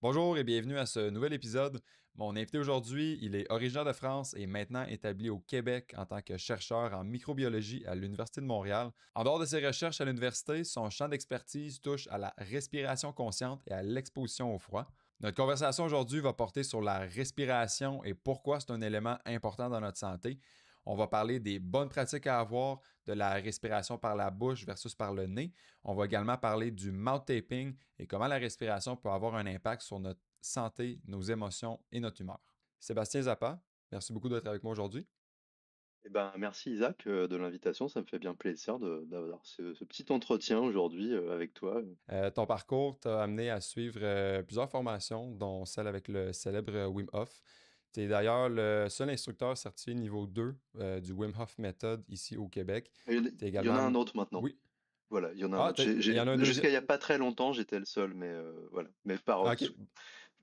Bonjour et bienvenue à ce nouvel épisode. Mon invité aujourd'hui, il est originaire de France et maintenant établi au Québec en tant que chercheur en microbiologie à l'Université de Montréal. En dehors de ses recherches à l'université, son champ d'expertise touche à la respiration consciente et à l'exposition au froid. Notre conversation aujourd'hui va porter sur la respiration et pourquoi c'est un élément important dans notre santé. On va parler des bonnes pratiques à avoir, de la respiration par la bouche versus par le nez. On va également parler du mouth taping et comment la respiration peut avoir un impact sur notre santé, nos émotions et notre humeur. Sébastien Zappa, merci beaucoup d'être avec moi aujourd'hui. Eh ben, merci Isaac de l'invitation, ça me fait bien plaisir d'avoir ce petit entretien aujourd'hui avec toi. Ton parcours t'a amené à suivre plusieurs formations, dont celle avec le célèbre Wim Hof. Tu es d'ailleurs le seul instructeur certifié niveau 2 du Wim Hof Method ici au Québec. Et Tu es il y en a également... un autre maintenant. Oui. Voilà, il y en a un Ah, autre. il y en a un Jusqu'à deuxième. il y a pas très longtemps, j'étais le seul, mais voilà. Mais Ah, OK.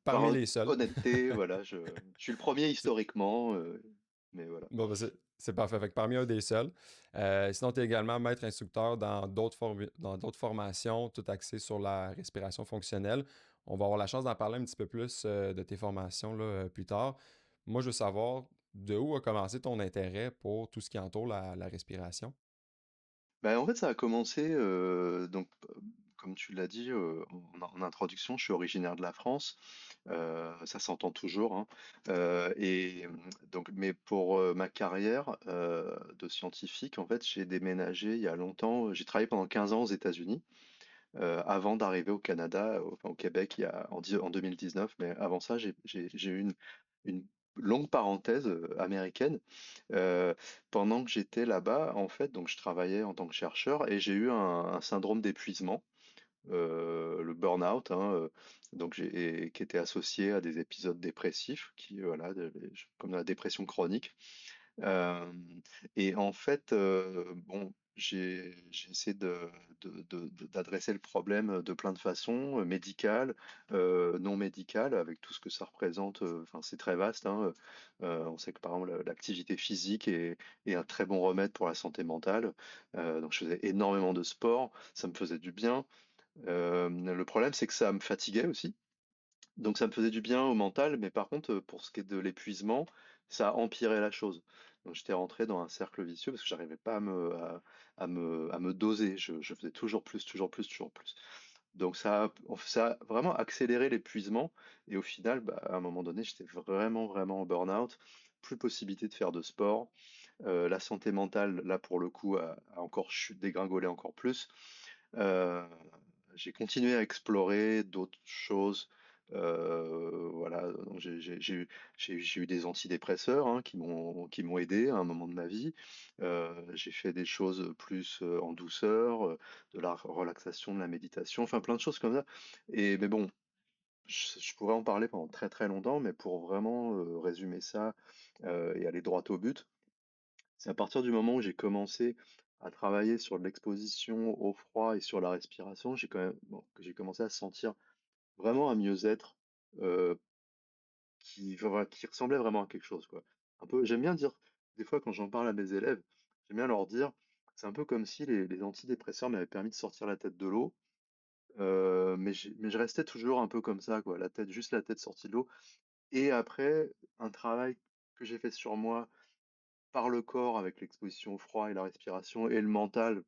Parmi les seuls. honnêteté, voilà, je suis le premier historiquement, mais voilà. Bon, ben, c'est parfait. Fait que parmi un des seuls. Sinon, tu es également maître instructeur dans dans d'autres formations, tout axé sur la respiration fonctionnelle. On va avoir la chance d'en parler un petit peu plus de tes formations là, plus tard. Moi, je veux savoir de où a commencé ton intérêt pour tout ce qui entoure la respiration. Ben, en fait, ça a commencé, comme tu l'as dit en introduction, je suis originaire de la France, ça s'entend toujours, hein. Donc, mais pour ma carrière de scientifique, en fait, j'ai déménagé il y a longtemps. J'ai travaillé pendant 15 ans aux États-Unis avant d'arriver au Canada, enfin au Québec, en 2019. Mais avant ça, j'ai eu une longue parenthèse américaine. Euh, Pendant que j'étais là-bas, en fait, donc je travaillais en tant que chercheur et j'ai eu un syndrome d'épuisement, le burn-out, hein, et qui était associé à des épisodes dépressifs, voilà, comme la dépression chronique. Euh, et en fait, bon, j'ai essayé d'adresser le problème de plein de façons, médicales, non médicales, avec tout ce que ça représente. Enfin, c'est très vaste, hein. On sait que par exemple l'activité physique est un très bon remède pour la santé mentale. Donc je faisais énormément de sport, ça me faisait du bien. Le problème, c'est que ça me fatiguait aussi. Donc ça me faisait du bien au mental, mais par contre, pour ce qui est de l'épuisement, ça a empiré la chose. Donc j'étais rentré dans un cercle vicieux parce que j'arrivais pas à me doser. Je faisais toujours plus, toujours plus, toujours plus. Donc ça a vraiment accéléré l'épuisement. Et au final, bah, à un moment donné, j'étais vraiment, vraiment en burn-out. Plus possibilité de faire de sport. La santé mentale, là pour le coup, a encore dégringolé encore plus. Euh, j'ai continué à explorer d'autres choses. Voilà, donc j'ai eu des antidépresseurs hein, qui m'ont aidé à un moment de ma vie. J'ai fait des choses plus en douceur, de la relaxation, de la méditation, enfin plein de choses comme ça. Mais bon, je pourrais en parler pendant très très longtemps, mais pour vraiment résumer ça et aller droit au but, c'est à partir du moment où j'ai commencé à travailler sur l'exposition au froid et sur la respiration, que j'ai commencé à sentir vraiment un mieux-être euh, voilà, qui ressemblait vraiment à quelque chose, quoi. Un peu, j'aime bien dire, des fois quand j'en parle à mes élèves, j'aime bien leur dire, c'est un peu comme si les antidépresseurs m'avaient permis de sortir la tête de l'eau, mais je restais toujours un peu comme ça, quoi, juste la tête sortie de l'eau. Et après, un travail que j'ai fait sur moi par le corps avec l'exposition au froid et la respiration et le mental,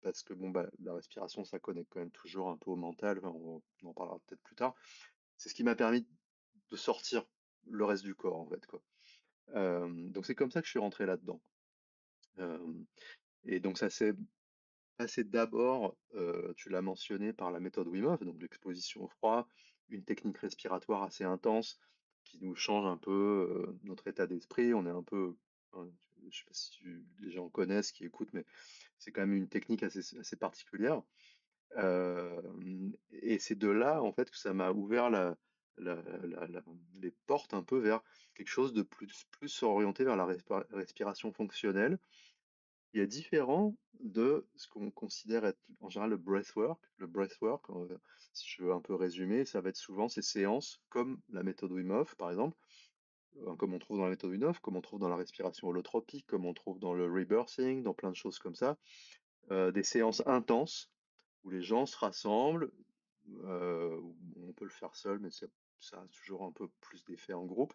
parce que bon, bah, la respiration, ça connecte quand même toujours un peu au mental, enfin, on en parlera peut-être plus tard. C'est ce qui m'a permis de sortir le reste du corps, en fait, quoi. Donc c'est comme ça que je suis rentré là-dedans. Euh, et donc ça s'est passé d'abord, tu l'as mentionné, par la méthode Wim Hof, donc l'exposition au froid, une technique respiratoire assez intense qui nous change un peu notre état d'esprit. On est un peu, enfin, je sais pas si les gens connaissent, qui écoutent, mais c'est quand même une technique assez particulière. Euh, et c'est de là, en fait, que ça m'a ouvert les portes un peu vers quelque chose de plus orienté vers la respiration fonctionnelle, qui est différent de ce qu'on considère être en général le breathwork. Le breathwork, si je veux un peu résumer, ça va être souvent ces séances comme la méthode Wim Hof, par exemple, comme on trouve dans la méthode Wim Hof, comme on trouve dans la respiration holotropique, comme on trouve dans le rebirthing, dans plein de choses comme ça, des séances intenses où les gens se rassemblent. On peut le faire seul, mais ça a toujours un peu plus d'effet en groupe.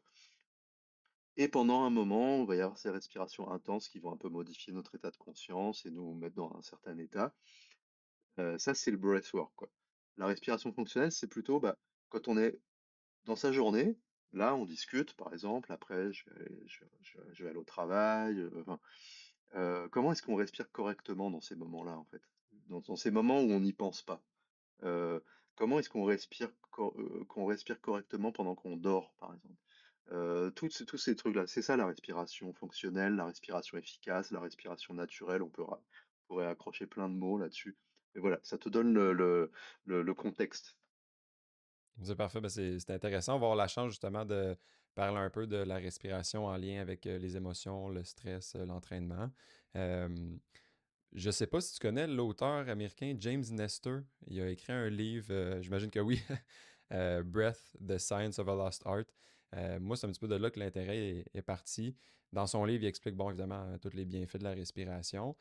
Et pendant un moment, on va y avoir ces respirations intenses qui vont un peu modifier notre état de conscience et nous mettre dans un certain état. Ça, c'est le breathwork, quoi. La respiration fonctionnelle, c'est plutôt bah, quand on est dans sa journée, là, on discute, par exemple, après, je vais aller au travail. Enfin, comment est-ce qu'on respire correctement dans ces moments-là, en fait? Dans ces moments où on n'y pense pas. Euh, comment est-ce qu'on respire correctement pendant qu'on dort, par exemple? Tous ces trucs-là, c'est ça la respiration fonctionnelle, la respiration efficace, la respiration naturelle. On pourrait accrocher plein de mots là-dessus. Mais voilà, ça te donne le contexte. C'est parfait. Ben, c'est intéressant. On va avoir la chance justement de parler un peu de la respiration en lien avec les émotions, le stress, l'entraînement. Euh, je sais pas si tu connais l'auteur américain James Nestor. Il a écrit un livre, j'imagine que oui, Breath, The Science of a Lost Art. Moi, c'est un petit peu de là que l'intérêt est parti. Dans son livre, il explique, bon, évidemment, tous les bienfaits de la respiration.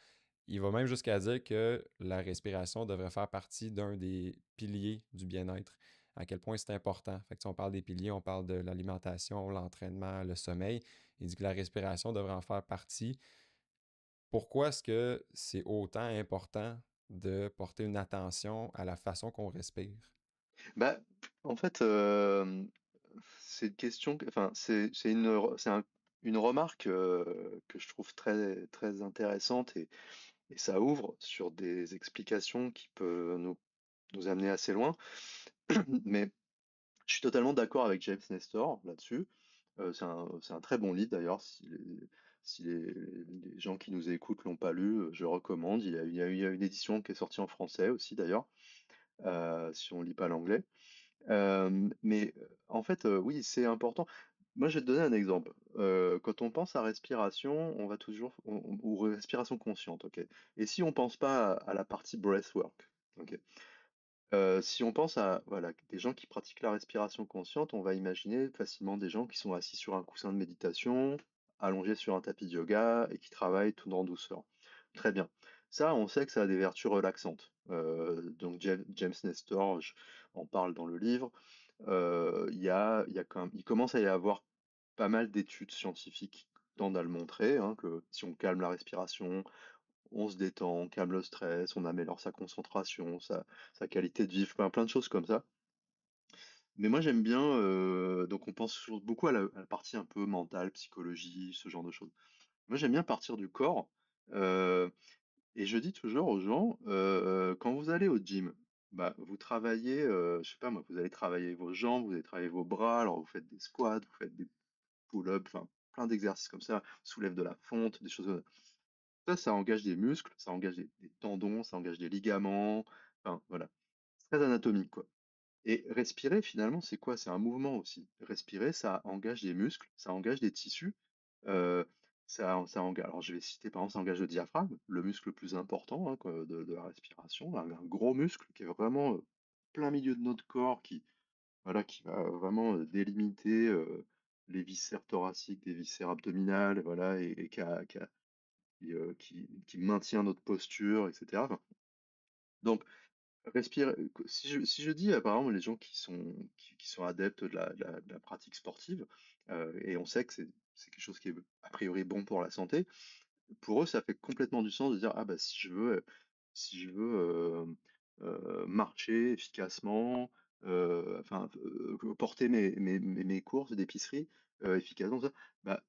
Il va même jusqu'à dire que la respiration devrait faire partie d'un des piliers du bien-être. À quel point c'est important. Fait que, si on parle des piliers, on parle de l'alimentation, l'entraînement, le sommeil. Il dit que la respiration devrait en faire partie. Pourquoi est-ce que c'est autant important de porter une attention à la façon qu'on respire? Bah, en fait, c'est une question, enfin, une remarque que je trouve très, très intéressante et ça ouvre sur des explications qui peuvent nous amener assez loin. Mais je suis totalement d'accord avec James Nestor là-dessus. C'est un très bon livre d'ailleurs. Si les gens qui nous écoutent l'ont pas lu, je recommande. Il y a une édition qui est sortie en français aussi d'ailleurs, si on lit pas l'anglais. Mais en fait, oui, c'est important. Moi, je vais te donner un exemple. Quand on pense à respiration, on va toujours, ou respiration consciente, ok. Et si on pense pas à la partie breathwork, ok. Si on pense à voilà, des gens qui pratiquent la respiration consciente, on va imaginer facilement des gens qui sont assis sur un coussin de méditation, allongés sur un tapis de yoga et qui travaillent tout en douceur. Très bien. Ça, on sait que ça a des vertus relaxantes. Donc James Nestor en parle dans le livre. Il y a quand même, il commence à y avoir pas mal d'études scientifiques qui tendent à le montrer, hein, que si on calme la respiration, on se détend, on calme le stress, on améliore sa concentration, sa qualité de vie, plein de choses comme ça. Mais moi j'aime bien, donc on pense beaucoup à la partie un peu mentale, psychologie, ce genre de choses. Moi j'aime bien partir du corps, euh, et je dis toujours aux gens, quand vous allez au gym, bah, vous travaillez, je sais pas moi, vous allez travailler vos jambes, vous allez travailler vos bras, alors vous faites des squats, vous faites des pull-ups, enfin plein d'exercices comme ça, soulève de la fonte, des choses comme ça. Ça engage des muscles, ça engage des tendons, ça engage des ligaments, enfin voilà. C'est très anatomique, quoi. Et respirer, finalement, c'est quoi? C'est un mouvement aussi. Respirer, ça engage des muscles, ça engage des tissus. euh, ça engage, alors je vais citer par exemple, ça engage le diaphragme, le muscle le plus important, hein, quoi, de la respiration, un gros muscle qui est vraiment plein milieu de notre corps, voilà, qui va vraiment délimiter les viscères thoraciques des viscères abdominales, voilà, et qui maintient notre posture, etc. Enfin, donc, respirer. Si je dis, par exemple, les gens qui sont adeptes de la pratique sportive, et on sait que c'est quelque chose qui est a priori bon pour la santé, pour eux, ça fait complètement du sens de dire, ah bah si je veux marcher efficacement, enfin, porter mes courses d'épicerie efficacement, bah,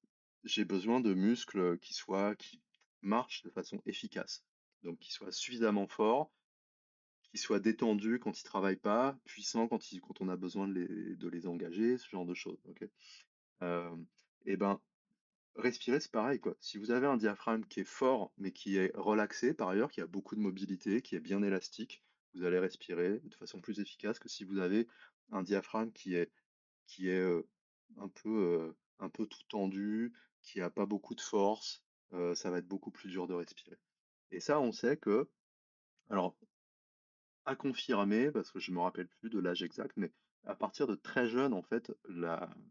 j'ai besoin de muscles qui marchent de façon efficace. Donc, qui soient suffisamment forts, qui soient détendus quand ils travaillent pas, puissants quand on a besoin de les engager, ce genre de choses. Ok. Euh, et ben, respirer, c'est pareil, quoi. Si vous avez un diaphragme qui est fort, mais qui est relaxé par ailleurs, qui a beaucoup de mobilité, qui est bien élastique, vous allez respirer de façon plus efficace que si vous avez un diaphragme qui est un peu tout tendu, qui a pas beaucoup de force, ça va être beaucoup plus dur de respirer. Et ça, on sait que, alors, à confirmer, parce que je me rappelle plus de l'âge exact, mais à partir de très jeune, en fait,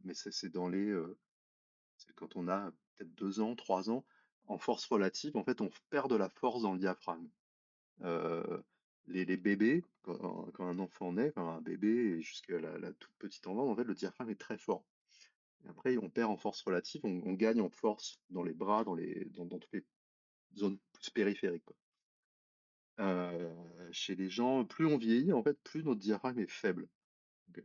mais c'est c'est quand on a peut-être 2 ans, 3 ans, en force relative, en fait, on perd de la force dans le diaphragme. Euh, les bébés, quand un enfant naît, enfin un bébé et jusqu'à la toute petite enfant, en fait, le diaphragme est très fort. Et après, on perd en force relative, on gagne en force dans les bras, dans toutes les zones plus périphériques, quoi. Chez les gens, plus on vieillit, en fait, plus notre diaphragme est faible. Ok.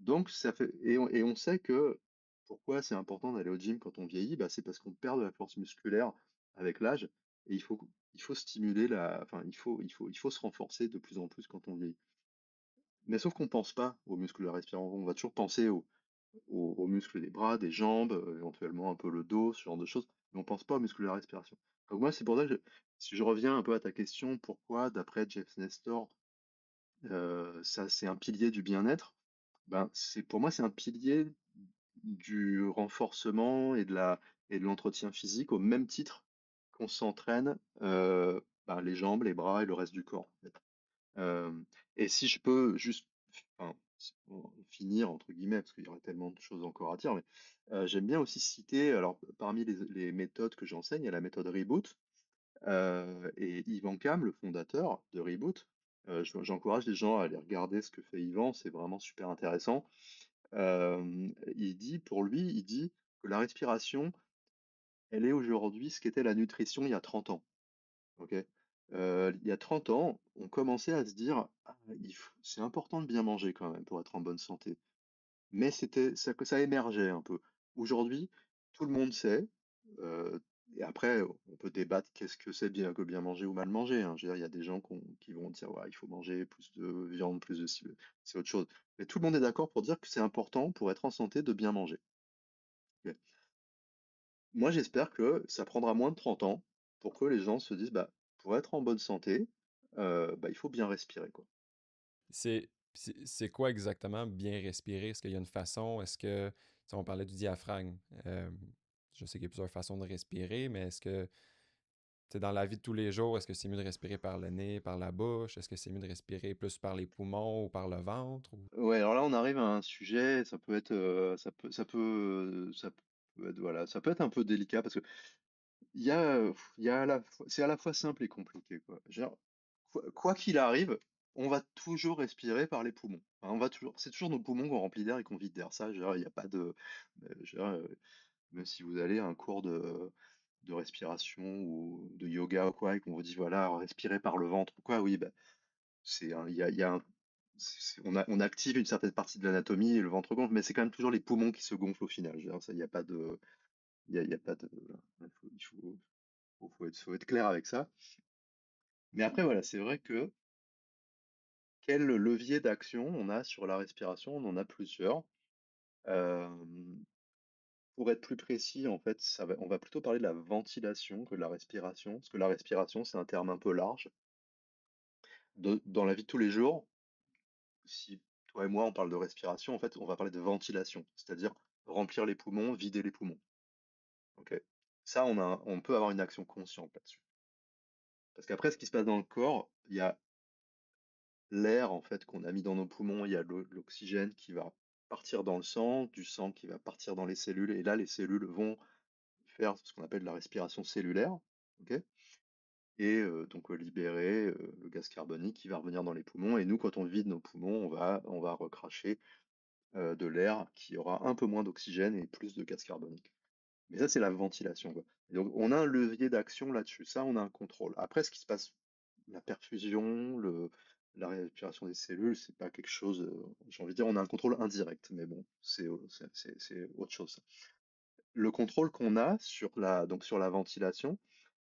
Donc, ça fait, et on sait que pourquoi c'est important d'aller au gym quand on vieillit, bah, c'est parce qu'on perd de la force musculaire avec l'âge, et il faut stimuler enfin, il faut se renforcer de plus en plus quand on vieillit. Mais sauf qu'on pense pas aux muscles de la respiration, on va toujours penser aux muscles des bras, des jambes, éventuellement un peu le dos, ce genre de choses, mais on pense pas aux muscles de la respiration. Donc moi, c'est pour ça que si je reviens un peu à ta question, pourquoi, d'après Jeff Nestor, ça c'est un pilier du bien-être, ben pour moi c'est un pilier du renforcement et de l'entretien physique au même titre qu'on s'entraîne ben, les jambes, les bras et le reste du corps, en fait. Euh, et si je peux juste enfin, pour finir, entre guillemets, parce qu'il y aurait tellement de choses encore à dire, mais j'aime bien aussi citer, alors parmi les méthodes que j'enseigne, il y a la méthode Reboot, et Yvan Kam, le fondateur de Reboot, j'encourage les gens à aller regarder ce que fait Yvan, c'est vraiment super intéressant. Il dit, pour lui, il dit que la respiration, elle est aujourd'hui ce qu'était la nutrition il y a 30 ans. Ok. Il y a 30 ans, on commençait à se dire, ah, c'est important de bien manger quand même pour être en bonne santé. Mais ça émergeait un peu. Aujourd'hui, tout le monde sait, euh, et après, on peut débattre qu'est-ce que c'est bien que bien manger ou mal manger, hein. Je veux dire, il y a des gens qui vont dire, ouais, il faut manger plus de viande, plus de ci, c'est autre chose. Mais tout le monde est d'accord pour dire que c'est important pour être en santé de bien manger. Ok. Moi, j'espère que ça prendra moins de 30 ans pour que les gens se disent, bah, pour être en bonne santé, bah, il faut bien respirer, quoi. C'est quoi exactement bien respirer? Est-ce qu'il y a une façon? Est-ce que, tu sais, on parlait du diaphragme. Je sais qu'il y a plusieurs façons de respirer, mais est-ce que, tu sais, dans la vie de tous les jours, est-ce que c'est mieux de respirer par le nez, par la bouche? Est-ce que c'est mieux de respirer plus par les poumons ou par le ventre? Ouais, alors là, on arrive à un sujet, ça peut être, ça peut être, voilà, ça peut être un peu délicat parce que il y a c'est à la fois simple et compliqué, quoi. Genre, quoi qu'il arrive, on va toujours respirer par les poumons. Enfin, c'est toujours nos poumons qu'on remplit d'air et qu'on vide d'air. Ça, genre, il n'y a pas de, genre, même si vous allez à un cours de respiration ou de yoga ou quoi, et qu'on vous dit, voilà, respirer par le ventre ou quoi, oui, bah, il y a on active une certaine partie de l'anatomie et le ventre gonfle, mais c'est quand même toujours les poumons qui se gonflent au final. Je veux dire, ça, il n'y a pas de, il y a pas de, faut être clair avec ça. Mais après, voilà, c'est vrai que quel levier d'action on a sur la respiration? On en a plusieurs. Euh, pour être plus précis, en fait, on va plutôt parler de la ventilation que de la respiration, parce que la respiration, c'est un terme un peu large. Dans la vie de tous les jours, si toi et moi on parle de respiration, en fait, on va parler de ventilation, c'est-à-dire remplir les poumons, vider les poumons. Ok. Ça, on peut avoir une action consciente là-dessus. Parce qu'après, ce qui se passe dans le corps, il y a l'air en fait qu'on a mis dans nos poumons, il y a l'oxygène qui va partir dans le sang, du sang qui va partir dans les cellules, et là, les cellules vont faire ce qu'on appelle la respiration cellulaire. Ok. Et donc libérer le gaz carbonique qui va revenir dans les poumons. Et nous, quand on vide nos poumons, on va recracher de l'air qui aura un peu moins d'oxygène et plus de gaz carbonique. Mais ça, c'est la ventilation, quoi. Et donc, on a un levier d'action là-dessus. Ça, on a un contrôle. Après, ce qui se passe, la perfusion, la respiration des cellules, c'est pas quelque chose. J'ai envie de dire, on a un contrôle indirect. Mais bon, c'est autre chose. Le contrôle qu'on a donc sur la ventilation,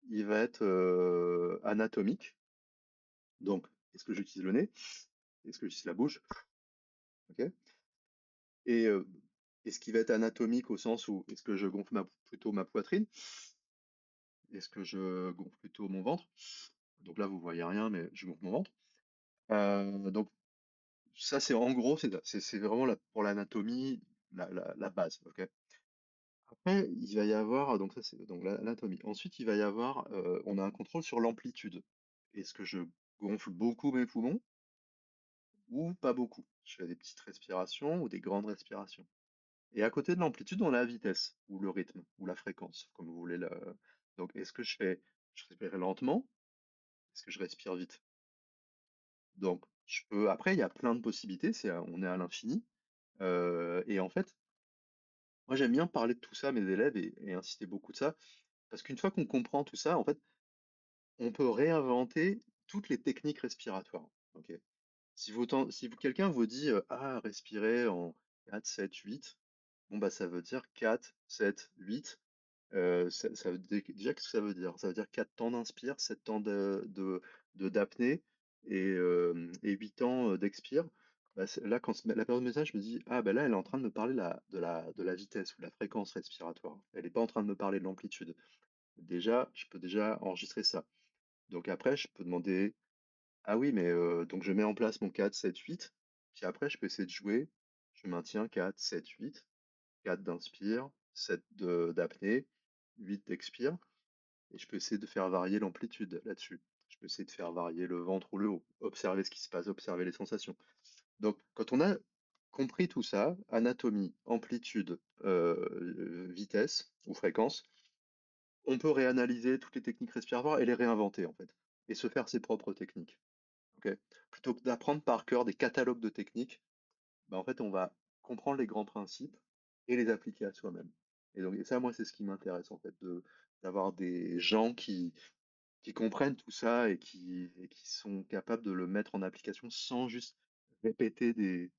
il va être anatomique. Donc, est-ce que j'utilise le nez? Est-ce que j'utilise la bouche? Ok. Et, euh, et ce qui va être anatomique au sens où est-ce que je gonfle plutôt ma poitrine? Est-ce que je gonfle plutôt mon ventre? Donc là, vous voyez rien, mais je gonfle mon ventre. Donc ça, c'est en gros, c'est vraiment pour l'anatomie, la base. Ok. Après, il va y avoir, donc ça c'est donc l'anatomie. Ensuite, il va y avoir, on a un contrôle sur l'amplitude. Est-ce que je gonfle beaucoup mes poumons ou pas beaucoup? Je fais des petites respirations ou des grandes respirations. Et à côté de l'amplitude, on a la vitesse, ou le rythme, ou la fréquence, comme vous voulez. Donc, je respire lentement? Est-ce que je respire vite? Donc après il y a plein de possibilités, on est à l'infini, et en fait, moi j'aime bien parler de tout ça à mes élèves et insister beaucoup de ça, parce qu'une fois qu'on comprend tout ça, en fait, on peut réinventer toutes les techniques respiratoires, OK? Si quelqu'un vous dit, «Ah, respirer en 4, 7, 8», bon, bah, ça veut dire 4, 7, 8. Ça veut déjà, qu'est-ce que ça veut dire? Ça veut dire 4 temps d'inspire, 7 temps d'apnée et 8 temps, d'expire. Bah, là, quand la personne me dit ça, je me dis: «Ah, bah, là, elle est en train de me parler de la vitesse ou de la fréquence respiratoire. Elle est pas en train de me parler de l'amplitude». Déjà, je peux déjà enregistrer ça. Donc après, je peux demander: «Ah oui, mais donc je mets en place mon 4, 7, 8, puis après je peux essayer de jouer. Je maintiens 4, 7, 8, 4 d'inspire, 7 d'apnée, 8 d'expire, et je peux essayer de faire varier l'amplitude là-dessus. Je peux essayer de faire varier le ventre ou le haut, observer ce qui se passe, observer les sensations». Donc quand on a compris tout ça, anatomie, amplitude, vitesse ou fréquence, on peut réanalyser toutes les techniques respiratoires et les réinventer en fait, et se faire ses propres techniques. OK? Plutôt que d'apprendre par cœur des catalogues de techniques, bah, en fait, on va comprendre les grands principes et les appliquer à soi-même. Et donc, et ça, moi, c'est ce qui m'intéresse, en fait, d'avoir des gens qui comprennent tout ça et qui sont capables de le mettre en application sans juste répéter des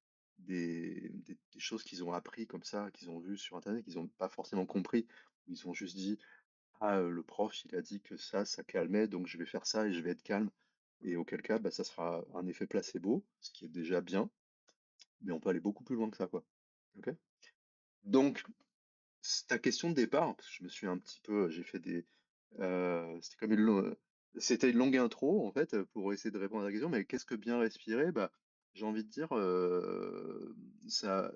choses qu'ils ont appris comme ça, qu'ils ont vues sur Internet, qu'ils n'ont pas forcément compris. Ils ont juste dit: «Ah, le prof, il a dit que ça calmait, donc je vais faire ça et je vais être calme», et auquel cas, bah, ça sera un effet placebo, ce qui est déjà bien, mais on peut aller beaucoup plus loin que ça, quoi. OK? Donc, ta question de départ, parce que je me suis un petit peu, j'ai fait c'était comme c'était une longue intro, en fait, pour essayer de répondre à la question, mais qu'est-ce que bien respirer? Bah, j'ai envie de dire, ça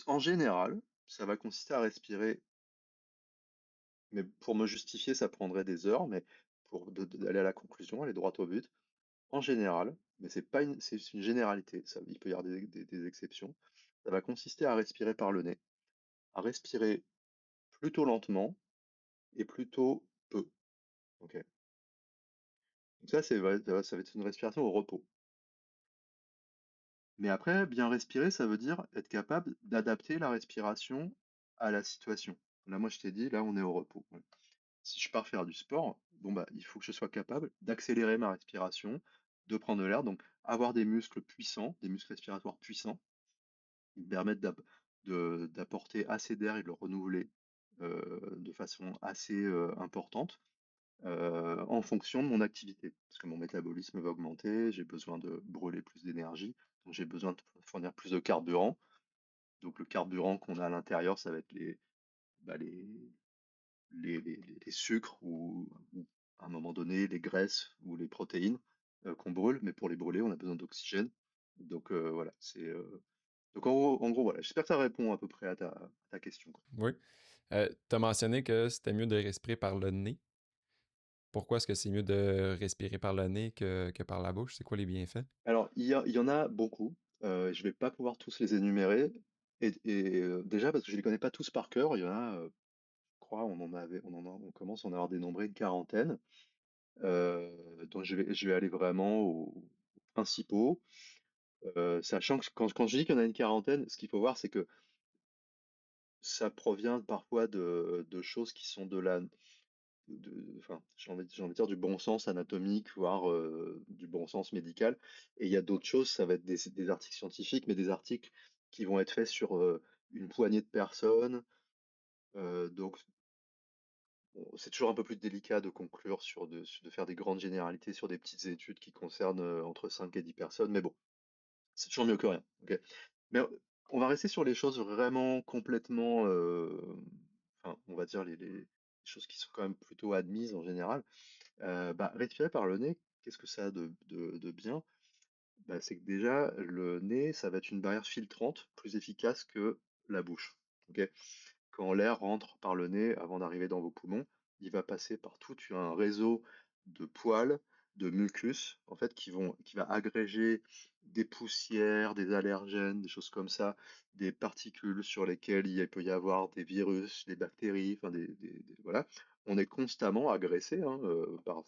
en général, ça va consister à respirer, mais pour me justifier, ça prendrait des heures, mais pour d'aller à la conclusion, aller droit au but. En général, mais c'est une généralité, il peut y avoir des exceptions, ça va consister à respirer par le nez, à respirer plutôt lentement et plutôt peu. Ok. Donc ça, ça va être une respiration au repos. Mais après, bien respirer, ça veut dire être capable d'adapter la respiration à la situation. Là, moi, je t'ai dit, là, on est au repos. Ouais. Si je pars faire du sport, bon, bah, il faut que je sois capable d'accélérer ma respiration, de prendre de l'air, donc avoir des muscles puissants, des muscles respiratoires puissants, qui me permettent d'apporter assez d'air et de le renouveler de façon assez importante en fonction de mon activité. Parce que mon métabolisme va augmenter, j'ai besoin de brûler plus d'énergie, donc j'ai besoin de fournir plus de carburant. Donc le carburant qu'on a à l'intérieur, ça va être bah, les sucres ou à un moment donné les graisses ou les protéines qu'on brûle, mais pour les brûler, on a besoin d'oxygène. Donc voilà, donc en gros, voilà, j'espère que ça répond à peu près à ta question, quoi. Oui. Tu as mentionné que c'était mieux de respirer par le nez. Pourquoi est-ce que c'est mieux de respirer par le nez que par la bouche? C'est quoi les bienfaits? Alors, il y en a beaucoup. Je vais pas pouvoir tous les énumérer. Déjà parce que je les connais pas tous par cœur. Il y en a, je crois, on commence à en avoir dénombré une quarantaine. Donc je vais aller vraiment aux principaux. Sachant que quand je dis qu'il y en a une quarantaine, ce qu'il faut voir, c'est que ça provient parfois de choses qui sont enfin, j'ai envie de dire du bon sens anatomique, voire du bon sens médical. Et il y a d'autres choses, ça va être des articles scientifiques, mais des articles qui vont être faits sur une poignée de personnes. Donc, bon, c'est toujours un peu plus délicat de conclure de faire des grandes généralités sur des petites études qui concernent entre 5 et 10 personnes, mais bon, c'est toujours mieux que rien. Ok. Mais on va rester sur les choses vraiment complètement, enfin, on va dire les choses qui sont quand même plutôt admises en général. Bah, respirer par le nez, qu'est-ce que ça a de bien? Bah, c'est que déjà, le nez, ça va être une barrière filtrante plus efficace que la bouche. Ok. Quand l'air rentre par le nez avant d'arriver dans vos poumons, il va passer par tout un réseau de poils, de mucus, en fait, qui va agréger des poussières, des allergènes, des choses comme ça, des particules sur lesquelles il peut y avoir des virus, des bactéries, enfin voilà. On est constamment agressé hein, par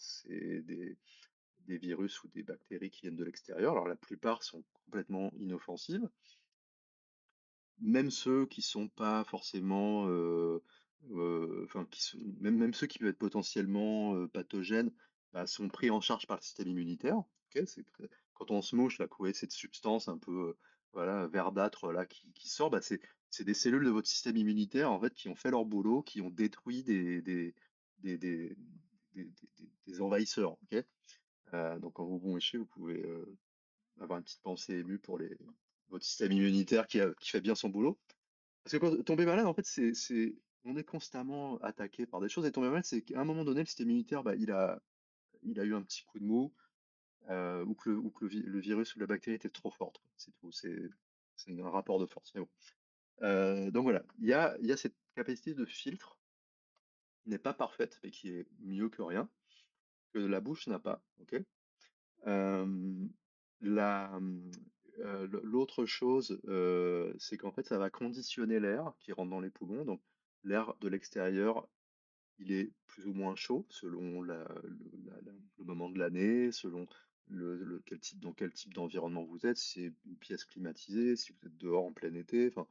des virus ou des bactéries qui viennent de l'extérieur. Alors la plupart sont complètement inoffensives, même ceux qui sont pas forcément, enfin même ceux qui peuvent être potentiellement pathogènes, bah, sont pris en charge par le système immunitaire. Ok, quand on se mouche là, que vous voyez cette substance un peu voilà verdâtre là qui sort, bah, c'est des cellules de votre système immunitaire en fait qui ont fait leur boulot, qui ont détruit des, des, des envahisseurs. Ok. Donc quand vous vous mouchez, vous pouvez avoir une petite pensée émue pour votre système immunitaire qui fait bien son boulot. Parce que quand tomber malade, en fait, on est constamment attaqué par des choses. Et tomber malade, c'est qu'à un moment donné, le système immunitaire, bah, il a eu un petit coup de mou, ou que le virus ou la bactérie était trop forte, quoi. C'est tout. C'est un rapport de force. Mais bon. Donc voilà, il y a cette capacité de filtre qui n'est pas parfaite, mais qui est mieux que rien, que la bouche n'a pas. Ok. Euh, la, L'autre chose, c'est qu'en fait, ça va conditionner l'air qui rentre dans les poumons. Donc, l'air de l'extérieur, il est plus ou moins chaud selon le moment de l'année, selon dans quel type d'environnement vous êtes, si c'est une pièce climatisée, si vous êtes dehors en plein été. Enfin,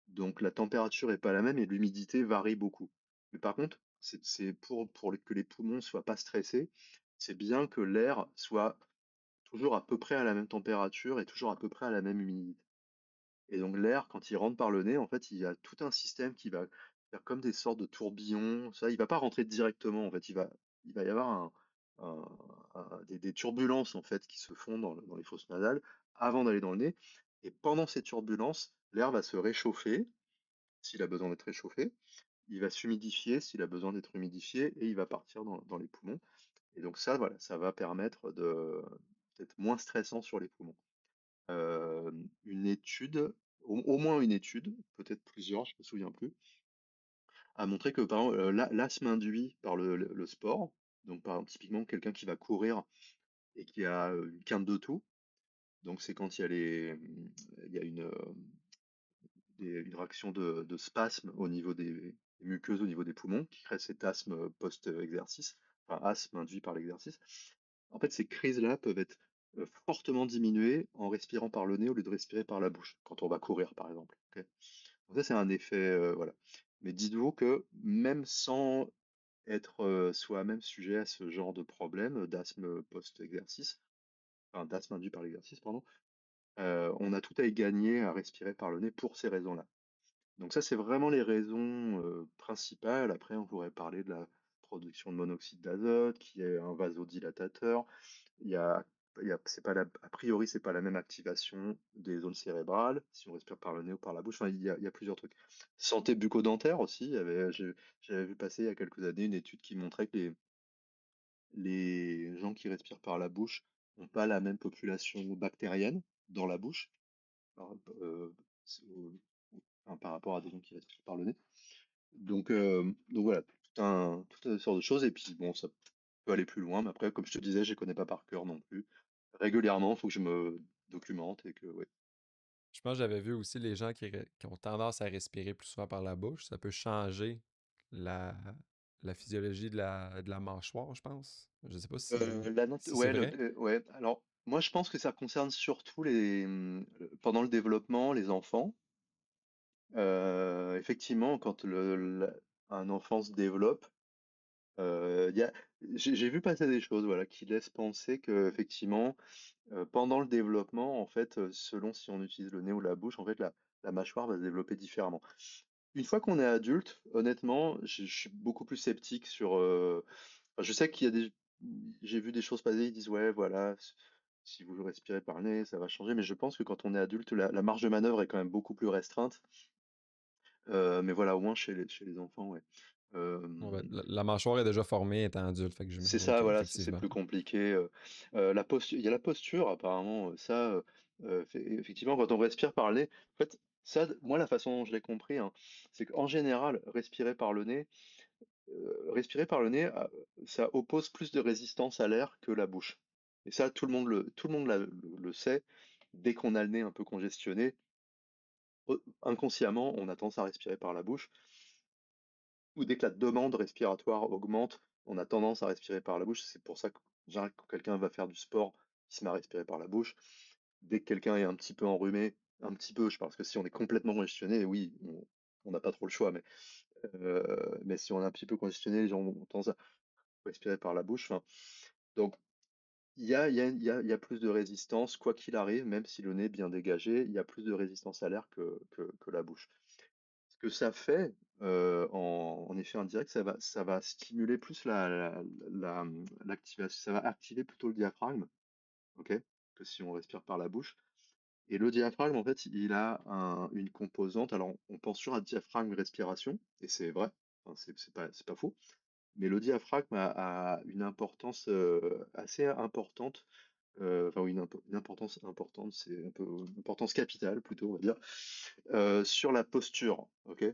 donc, la température est pas la même et l'humidité varie beaucoup. Mais par contre, c'est que les poumons soient pas stressés, c'est bien que l'air soit toujours à peu près à la même température et toujours à peu près à la même humidité. Et donc l'air, quand il rentre par le nez, en fait, il y a tout un système qui va faire comme des sortes de tourbillons. Ça, il va pas rentrer directement. En fait, il va y avoir des turbulences en fait qui se font dans les fosses nasales avant d'aller dans le nez. Et pendant ces turbulences, l'air va se réchauffer s'il a besoin d'être réchauffé. Il va s'humidifier s'il a besoin d'être humidifié et il va partir dans les poumons. Et donc ça, voilà, ça va permettre d'être moins stressant sur les poumons. Une étude, au moins une étude, peut-être plusieurs, je me souviens plus, a montré que par exemple, l'asthme induit par le sport, donc par exemple, typiquement quelqu'un qui va courir et qui a une quinte de toux, donc c'est quand il y a une réaction de spasme au niveau des muqueuses, au niveau des poumons, qui crée cet asthme post-exercice, enfin asthme induit par l'exercice. En fait, ces crises-là peuvent être fortement diminuées en respirant par le nez au lieu de respirer par la bouche, quand on va courir, par exemple. Ok. Donc ça, c'est un effet, voilà. Mais dites-vous que même sans être soi-même sujet à ce genre de problème d'asthme post-exercice, enfin d'asthme induit par l'exercice, pardon, on a tout à y gagner à respirer par le nez pour ces raisons-là. Donc ça, c'est vraiment les raisons principales. Après, on pourrait parler de la production de monoxyde d'azote, qui est un vasodilatateur. Il y a, c'est pas a priori, c'est pas la même activation des zones cérébrales, si on respire par le nez ou par la bouche. Enfin, il y a plusieurs trucs. Santé bucco-dentaire aussi. J'avais vu passer il y a quelques années une étude qui montrait que les gens qui respirent par la bouche n'ont pas la même population bactérienne dans la bouche par, euh, enfin, par rapport à des gens qui respirent par le nez. Donc voilà, toute une sorte de choses. Et puis bon, ça peut aller plus loin, mais après, comme je te disais, je ne connais pas par cœur non plus. Régulièrement, il faut que je me documente et que, ouais. Je pense que j'avais vu aussi les gens qui ont tendance à respirer plus souvent par la bouche. Ça peut changer la, la physiologie de la mâchoire, je pense. Je sais pas si c'est Ouais, vrai. ouais. Alors, moi, je pense que ça concerne surtout pendant le développement, les enfants. Effectivement, quand un enfant se développe, il y a, j'ai vu passer des choses, voilà, qui laissent penser que effectivement, pendant le développement, en fait, selon si on utilise le nez ou la bouche, en fait, la mâchoire va se développer différemment. Une fois qu'on est adulte, honnêtement, je suis beaucoup plus sceptique sur. Enfin, je sais qu'il y a j'ai vu des choses passer, ils disent ouais, voilà, si vous respirez par le nez, ça va changer, mais je pense que quand on est adulte, la marge de manœuvre est quand même beaucoup plus restreinte. Mais voilà, au moins chez les enfants, ouais. Euh, Ouais, ben, la mâchoire est déjà formée étant adulte, fait que c'est j'imagine ça, voilà, c'est qu'effectivement. plus compliqué. Il y a la posture, apparemment, effectivement, quand on respire par le nez, en fait, ça, moi, la façon dont je l'ai compris, hein, c'est qu'en général, respirer par le nez, ça oppose plus de résistance à l'air que la bouche. Et ça, tout le monde le sait. Dès qu'on a le nez un peu congestionné, inconsciemment, on a tendance à respirer par la bouche. Ou dès que la demande respiratoire augmente, on a tendance à respirer par la bouche. C'est pour ça que En général, quand quelqu'un va faire du sport, il se met à respirer par la bouche. Dès que quelqu'un est un petit peu enrhumé, un petit peu, je pense que si on est complètement congestionné, oui, on n'a pas trop le choix, mais si on est un petit peu congestionné, les gens ont tendance à respirer par la bouche. Enfin, donc, il y a plus de résistance, quoi qu'il arrive, même si le nez est bien dégagé, il y a plus de résistance à l'air que la bouche. Ce que ça fait, en effet indirect, ça va stimuler plus l'activation, ça va activer plutôt le diaphragme, ok, que si on respire par la bouche. Et le diaphragme, en fait, il a une composante. Alors, on pense toujours à diaphragme respiration, et c'est vrai, enfin, c'est pas faux. Mais le diaphragme a une importance assez importante, enfin, oui, une importance importante, c'est un peu une importance capitale plutôt, on va dire, sur la posture. Ok.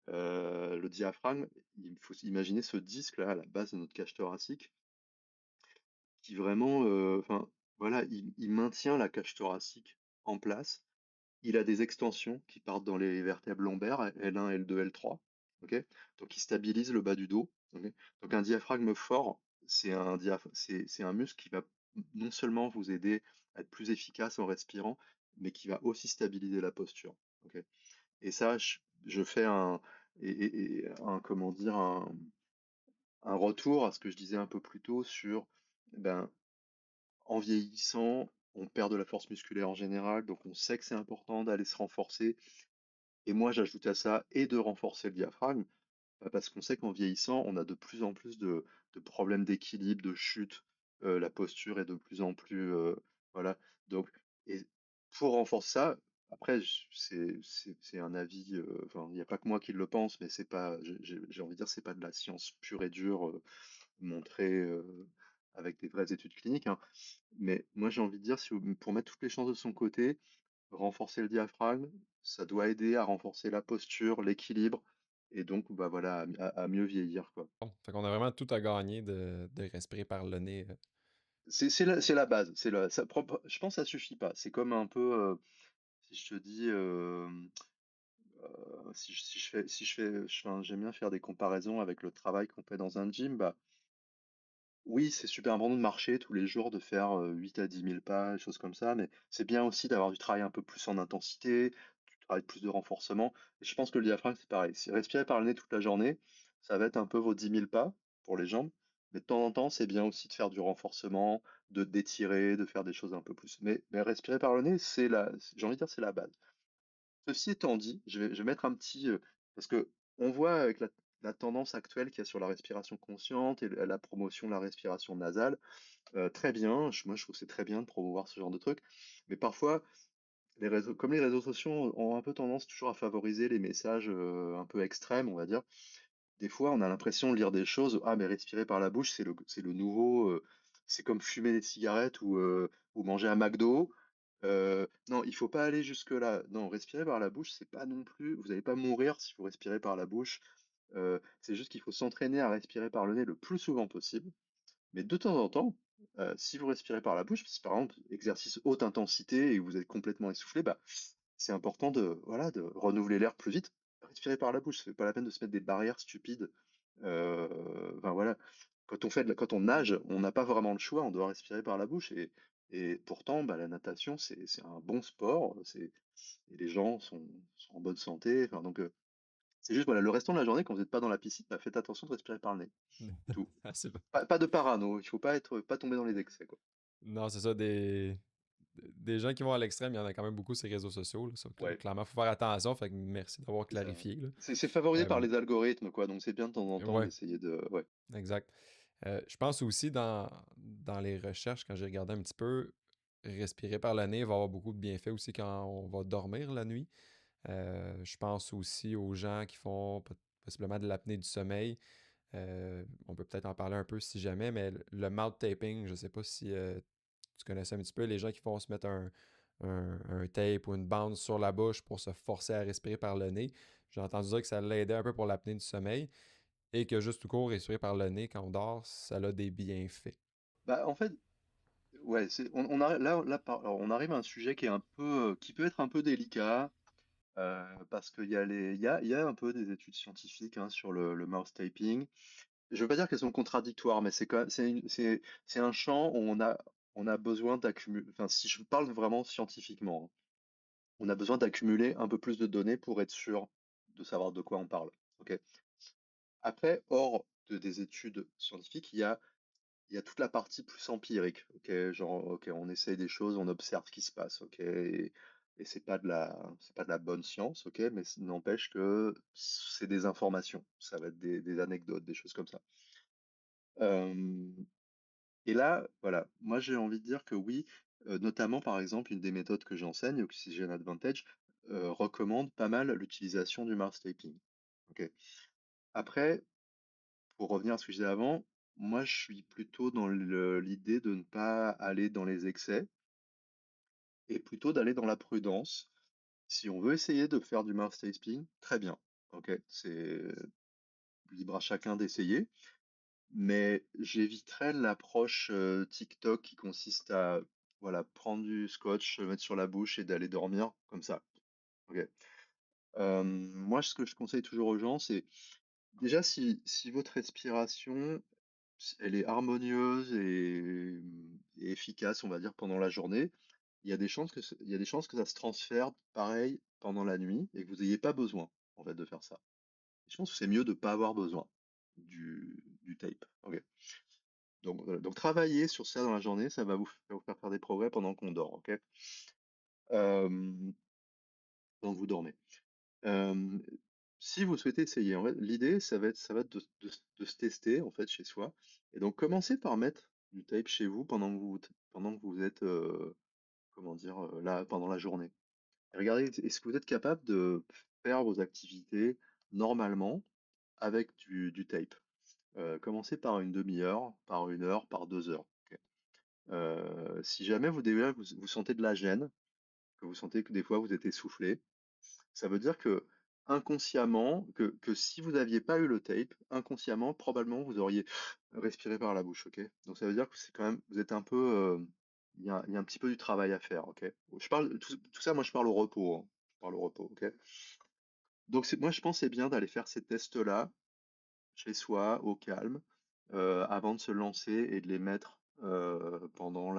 Le diaphragme, il faut imaginer ce disque là à la base de notre cage thoracique qui vraiment, enfin, voilà, il maintient la cage thoracique en place. Il a des extensions qui partent dans les vertèbres lombaires, L1, L2, L3. Ok. Donc, il stabilise le bas du dos. Ok. Donc, un diaphragme fort, c'est un muscle qui va non seulement vous aider à être plus efficace en respirant, mais qui va aussi stabiliser la posture. Ok. Et ça, je fais comment dire, un retour à ce que je disais un peu plus tôt sur, ben, en vieillissant, on perd de la force musculaire en général, donc on sait que c'est important d'aller se renforcer. Et moi, j'ajoute à ça et de renforcer le diaphragme, parce qu'on sait qu'en vieillissant, on a de plus en plus de problèmes d'équilibre, de chute, la posture est de plus en plus, voilà. Donc, et pour renforcer ça, après, c'est un avis, enfin, il n'y a pas que moi qui le pense, mais c'est pas, j'ai envie de dire, c'est pas de la science pure et dure, montrée avec des vraies études cliniques, hein. Mais moi, j'ai envie de dire, pour mettre toutes les chances de son côté, renforcer le diaphragme, ça doit aider à renforcer la posture, l'équilibre, et donc bah voilà, à mieux vieillir, quoi. Bon, fait qu'on a vraiment tout à gagner de respirer par le nez. C'est la base. Je pense que ça suffit pas. C'est comme un peu, si je te dis, enfin, j'aime bien faire des comparaisons avec le travail qu'on fait dans un gym. Bah, oui, c'est super important de marcher tous les jours, de faire 8 à 10 000 pas, des choses comme ça, mais c'est bien aussi d'avoir du travail un peu plus en intensité, du travail plus de renforcement. Et je pense que le diaphragme, c'est pareil. Si respirer par le nez toute la journée, ça va être un peu vos 10 000 pas pour les jambes, mais de temps en temps, c'est bien aussi de faire du renforcement, de d'étirer, de faire des choses un peu plus. Mais respirer par le nez, j'ai envie de dire, c'est la base. Ceci étant dit, je vais mettre un petit, parce que on voit avec la tendance actuelle qu'il y a sur la respiration consciente et la promotion de la respiration nasale, très bien, moi je trouve que c'est très bien de promouvoir ce genre de truc, mais parfois, comme les réseaux sociaux ont un peu tendance toujours à favoriser les messages un peu extrêmes, on va dire, des fois on a l'impression de lire des choses, ah mais respirer par la bouche, c'est le nouveau, c'est comme fumer des cigarettes ou manger un McDo. Non, il faut pas aller jusque-là. Non, respirer par la bouche, c'est pas non plus, vous n'allez pas mourir si vous respirez par la bouche. C'est juste qu'il faut s'entraîner à respirer par le nez le plus souvent possible. Mais de temps en temps, si vous respirez par la bouche, si par exemple exercice haute intensité et vous êtes complètement essoufflé, bah, c'est important de, voilà, de renouveler l'air plus vite. Respirer par la bouche, c'est pas la peine de se mettre des barrières stupides. Enfin voilà, quand on nage, on n'a pas vraiment le choix, on doit respirer par la bouche et pourtant, bah, la natation, c'est un bon sport, et les gens sont en bonne santé. Enfin, donc, c'est juste, voilà, le restant de la journée, quand vous n'êtes pas dans la piscine, bah, faites attention de respirer par le nez. Tout. Ah, c'est bon. Pas de parano, il faut pas tomber dans les excès, quoi. Non, c'est ça, des gens qui vont à l'extrême, il y en a quand même beaucoup sur les réseaux sociaux. Là, ça, Ouais, clairement, il faut faire attention. Fait que merci d'avoir c'est ça. clarifié. Là. C'est favorisé par Euh, les algorithmes, quoi, donc c'est bien de temps en temps ouais, d'essayer de. Ouais. exact. Je pense aussi dans les recherches, quand j'ai regardé un petit peu, respirer par le nez va avoir beaucoup de bienfaits aussi quand on va dormir la nuit. Je pense aussi aux gens qui font possiblement de l'apnée du sommeil. On peut peut-être en parler un peu si jamais, mais le mouth taping, je sais pas si tu connais ça un petit peu, les gens qui font se mettre un tape ou une bande sur la bouche pour se forcer à respirer par le nez. J'ai entendu dire que ça l'aidait un peu pour l'apnée du sommeil et que juste tout court, respirer par le nez quand on dort, ça a des bienfaits. Bah, en fait, ouais, alors, on arrive à un sujet qui est un peu, qui peut être un peu délicat, parce qu'il y a un peu des études scientifiques hein, sur le mouse typing. je veux pas dire qu'elles sont contradictoires, mais c'est quand même, c'est un champ où on a besoin d'accumuler, enfin, si je parle vraiment scientifiquement, hein, on a besoin d'accumuler un peu plus de données pour être sûr de savoir de quoi on parle. Ok. Après, hors des études scientifiques, il y a toute la partie plus empirique. Ok, genre, ok, on essaye des choses, on observe ce qui se passe. Ok, et c'est pas de la bonne science. Ok, mais n'empêche que c'est des informations. Ça va être des anecdotes, des choses comme ça. Euh, et là, voilà, moi j'ai envie de dire que oui, notamment par exemple, une des méthodes que j'enseigne, Oxygen Advantage, recommande pas mal l'utilisation du Mars Taping. Ok. Après, pour revenir à ce que je disais avant, moi je suis plutôt dans l'idée de ne pas aller dans les excès et plutôt d'aller dans la prudence. Si on veut essayer de faire du Mars Taping, très bien. Ok, c'est libre à chacun d'essayer. Mais j'éviterais l'approche TikTok qui consiste à voilà, prendre du scotch, le mettre sur la bouche et d'aller dormir comme ça. Ok. Moi, ce que je conseille toujours aux gens, c'est déjà si votre respiration elle est harmonieuse et efficace, on va dire, pendant la journée, il y a des chances il y a des chances que ça se transfère pareil pendant la nuit et que vous n'ayez pas besoin en fait de faire ça. Je pense que c'est mieux de ne pas avoir besoin du tape. Ok. Donc, voilà. Donc travailler sur ça dans la journée, ça va vous faire faire des progrès pendant qu'on dort, ok? Euh, Pendant que vous dormez. Euh, Si vous souhaitez essayer, en fait, l'idée, ça va être de se tester en fait chez soi. Et donc commencez par mettre du tape chez vous pendant que vous êtes, comment dire, là pendant la journée. Et regardez, est-ce que vous êtes capable de faire vos activités normalement avec du tape? Commencez par une demi-heure, par une heure, par 2 heures. Ok. Si jamais vous sentez de la gêne, que vous sentez que des fois vous êtes essoufflé, ça veut dire que inconsciemment, que si vous n'aviez pas eu le tape, inconsciemment, probablement vous auriez respiré par la bouche, ok? Donc ça veut dire que c'est quand même, vous êtes un peu, il y a un petit peu du travail à faire, ok? Je parle, tout ça, moi je parle au repos, hein. Je parle au repos, ok? Donc moi je pense que c'est bien d'aller faire ces tests-là chez soi, au calme, avant de se lancer et de les mettre enfin, pendant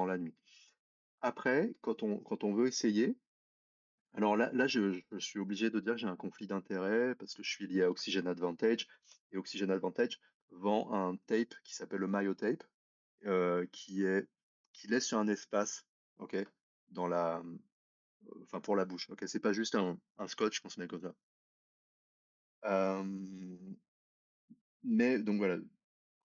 la nuit. Après, quand on veut essayer, alors là je suis obligé de dire que j'ai un conflit d'intérêts parce que je suis lié à Oxygen Advantage et Oxygen Advantage vend un tape qui s'appelle le MyoTape, qui est qui laisse un espace, ok, dans enfin pour la bouche, ok, c'est pas juste un scotch qu'on se met comme ça. Euh, mais donc voilà,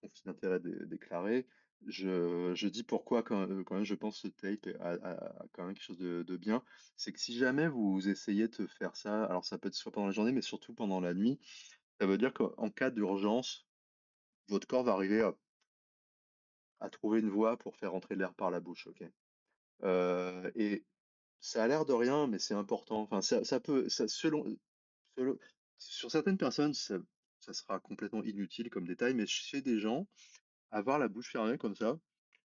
conflit d'intérêt déclaré. Je dis pourquoi quand même je pense que ce tape a quand même quelque chose de bien. C'est que si jamais vous essayez de faire ça, alors ça peut être soit pendant la journée, mais surtout pendant la nuit, ça veut dire qu'en cas d'urgence, votre corps va arriver à trouver une voie pour faire entrer l'air par la bouche, ok? Et ça a l'air de rien, mais c'est important. Enfin, ça peut, selon- sur certaines personnes, ça sera complètement inutile comme détail, mais chez des gens, avoir la bouche fermée comme ça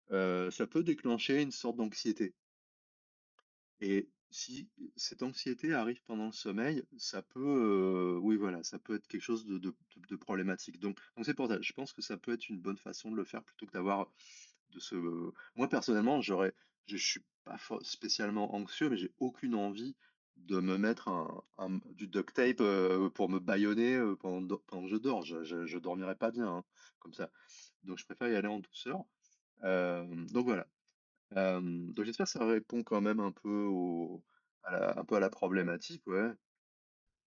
peut déclencher une sorte d'anxiété. Et si cette anxiété arrive pendant le sommeil, ça peut, oui, voilà, ça peut être quelque chose de problématique. Donc c'est pour ça, je pense que ça peut être une bonne façon de le faire plutôt que d'avoir de ce. Moi personnellement, je suis pas spécialement anxieux, mais j'ai aucune envie de me mettre du duct tape pour me bâillonner pendant que je dors. Je dormirais pas bien hein, comme ça. Donc je préfère y aller en douceur. Donc voilà. Donc j'espère que ça répond quand même un peu un peu à la problématique, ouais.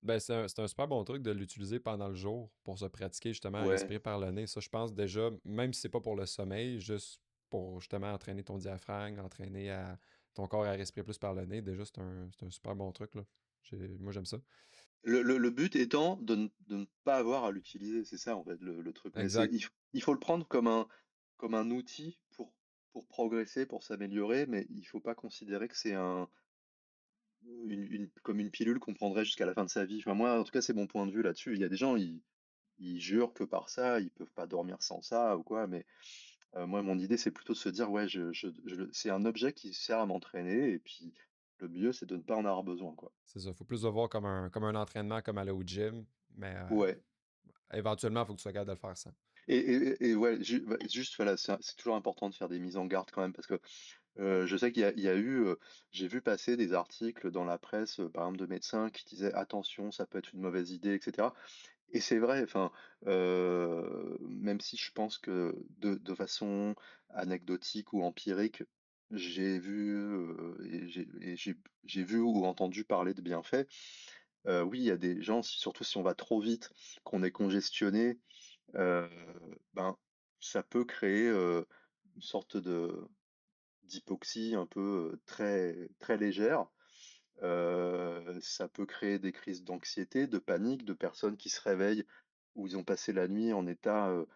Ben, c'est un super bon truc de l'utiliser pendant le jour pour se pratiquer justement à Ouais, respirer par le nez. Ça, je pense déjà, même si c'est pas pour le sommeil, juste pour justement entraîner ton diaphragme, entraîner ton corps à respirer plus par le nez, déjà, c'est un super bon truc, là. Moi, j'aime ça. le but étant de ne pas avoir à l'utiliser, c'est ça en fait le truc. Mais Exact. il faut le prendre comme un outil pour progresser, pour s'améliorer, mais il faut pas considérer que c'est comme une pilule qu'on prendrait jusqu'à la fin de sa vie. Enfin, moi, en tout cas, c'est mon point de vue là-dessus. Il y a des gens, ils jurent que par ça, ils peuvent pas dormir sans ça ou quoi, mais moi, mon idée, c'est plutôt de se dire, ouais, c'est un objet qui sert à m'entraîner, et puis le mieux, c'est de ne pas en avoir besoin, quoi. C'est ça. Faut plus le voir comme un entraînement, comme aller au gym, mais Ouais, éventuellement, il faut que tu sois capable de le faire sans. Et ouais, juste, voilà, c'est toujours important de faire des mises en garde quand même, parce que je sais qu'il y a eu, j'ai vu passer des articles dans la presse, par exemple de médecins qui disaient attention, ça peut être une mauvaise idée, etc. Et c'est vrai, enfin, même si je pense que de façon anecdotique ou empirique, j'ai vu j'ai vu ou entendu parler de bienfaits. Oui, il y a des gens, surtout si on va trop vite, qu'on est congestionné, euh, ben, ça peut créer une sorte de d'hypoxie un peu très, très légère. Ça peut créer des crises d'anxiété, de panique, de personnes qui se réveillent où ils ont passé la nuit en état où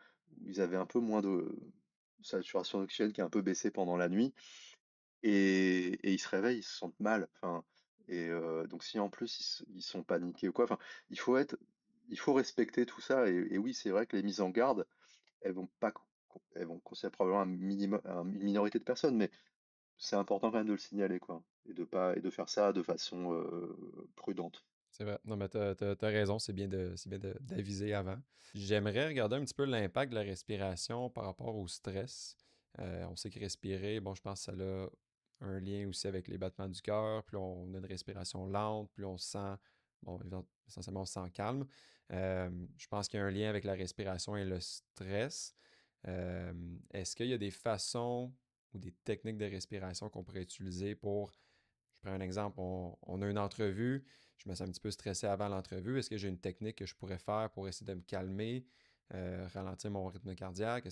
ils avaient un peu moins de saturation d'oxygène qui a un peu baissé pendant la nuit et ils se réveillent, ils se sentent mal. Enfin, donc si en plus ils sont paniqués ou quoi, enfin, il faut être, il faut respecter tout ça. Et oui, c'est vrai que les mises en garde, elles vont pas, elles vont concerner probablement une minorité de personnes, mais c'est important quand même de le signaler, quoi, et de faire ça de façon prudente. C'est vrai. Non, mais t'as raison, c'est bien d'aviser avant. J'aimerais regarder un petit peu l'impact de la respiration par rapport au stress. On sait que respirer, bon, je pense que ça a un lien aussi avec les battements du cœur. Plus on a une respiration lente, plus on se sent, bon, essentiellement, on se sent calme. Je pense qu'il y a un lien avec la respiration et le stress. Euh, Est-ce qu'il y a des façons ou des techniques de respiration qu'on pourrait utiliser pour, je prends un exemple, on a une entrevue, je me sens un petit peu stressé avant l'entrevue. Est-ce que j'ai une technique que je pourrais faire pour essayer de me calmer, ralentir mon rythme cardiaque?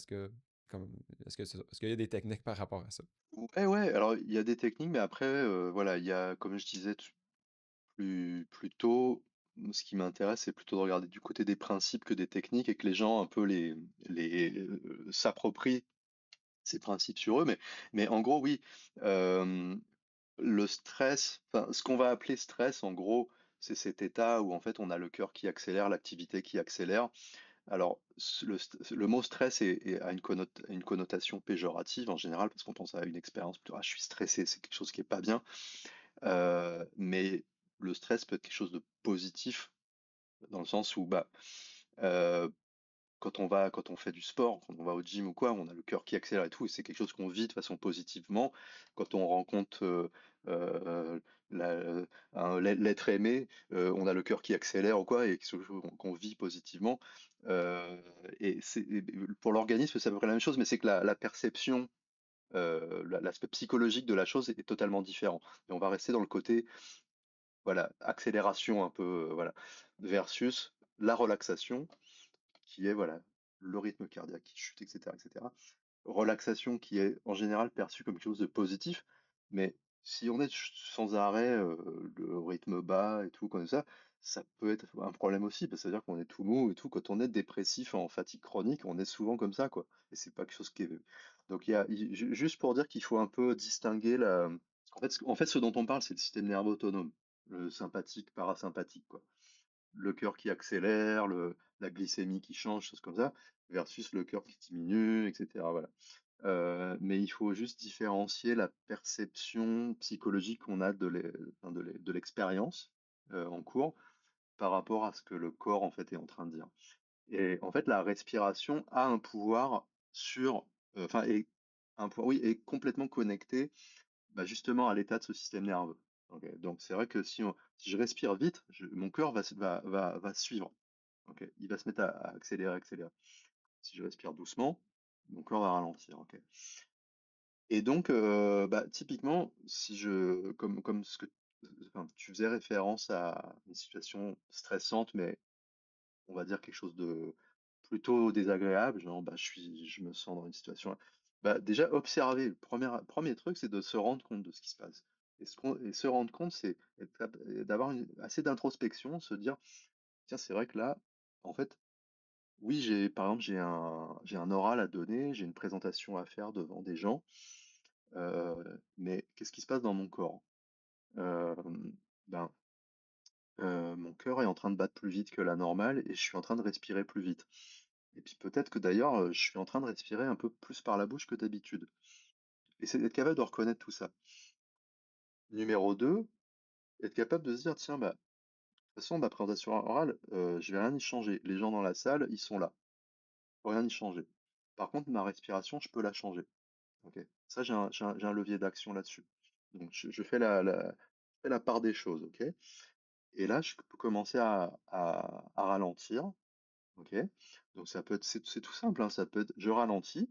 Comme, est-ce qu'il y a des techniques par rapport à ça? Ouais, ouais, alors il y a des techniques, mais après, voilà, il y a, comme je disais plus tôt, ce qui m'intéresse, c'est plutôt de regarder du côté des principes que des techniques et que les gens un peu s'approprient ces principes sur eux. Mais en gros, oui, euh, le stress, enfin, ce qu'on va appeler stress, en gros, c'est cet état où en fait on a le cœur qui accélère, l'activité qui accélère. Alors, le mot stress a une connotation péjorative en général, parce qu'on pense à une expérience plutôt, ah, je suis stressé, c'est quelque chose qui est pas bien. Mais le stress peut être quelque chose de positif, dans le sens où, bah, euh, quand on fait du sport, quand on va au gym ou quoi, on a le cœur qui accélère et tout, et c'est quelque chose qu'on vit de façon positivement. Quand on rencontre euh, la- l'être aimé, on a le cœur qui accélère ou quoi, et qu'on vit positivement. Euh, et pour l'organisme, c'est à peu près la même chose, mais c'est que la perception, l'aspect psychologique de la chose est totalement différent. Et on va rester dans le côté, voilà, accélération un peu, voilà, versus la relaxation qui est voilà, le rythme cardiaque qui chute, etc., etc. Relaxation qui est en général perçue comme quelque chose de positif, mais si on est sans arrêt le rythme bas et tout comme ça peut être un problème aussi, parce que ça veut dire qu'on est tout mou et tout. Quand on est dépressif en fatigue chronique, on est souvent comme ça, quoi. Et c'est pas quelque chose qui est. Donc juste pour dire qu'il faut un peu distinguer la. En fait, ce dont on parle, c'est le système nerveux autonome, le sympathique, parasympathique, quoi, le cœur qui accélère, la glycémie qui change, choses comme ça, versus le cœur qui diminue, etc. Voilà. Mais il faut juste différencier la perception psychologique qu'on a de l'expérience en cours par rapport à ce que le corps en fait est en train de dire. Et en fait, la respiration a un pouvoir sur, enfin, oui, est complètement connecté bah, justement à l'état de ce système nerveux. Ok. Donc c'est vrai que si je respire vite, mon cœur va suivre. Ok. Il va se mettre à accélérer, accélérer. Si je respire doucement, mon cœur va ralentir. Ok. Et donc, bah, typiquement, si comme ce que, enfin, tu faisais référence à une situation stressante, mais on va dire quelque chose de plutôt désagréable, genre, bah, je me sens dans une situation. Bah, déjà, observer. Le premier truc, c'est de se rendre compte de ce qui se passe. Et se rendre compte, c'est d'avoir assez d'introspection, se dire, tiens, c'est vrai que là, en fait, oui, par exemple, j'ai un oral à donner, j'ai une présentation à faire devant des gens, mais qu'est-ce qui se passe dans mon corps? Euh, ben, mon cœur est en train de battre plus vite que la normale et je suis en train de respirer plus vite. Et puis peut-être que d'ailleurs, je suis en train de respirer un peu plus par la bouche que d'habitude. Et c'est d'être capable de reconnaître tout ça. Numéro 2, être capable de se dire, tiens, bah, façon, ma présentation orale, je vais rien y changer. Les gens dans la salle, ils sont là. Faut rien y changer. Par contre, ma respiration, je peux la changer. OK? Ça, j'ai un levier d'action là-dessus. Donc je fais je fais la part des choses, OK? Et là, je peux commencer à ralentir, OK? Donc ça peut être c'est tout simple, hein, ça peut être je ralentis,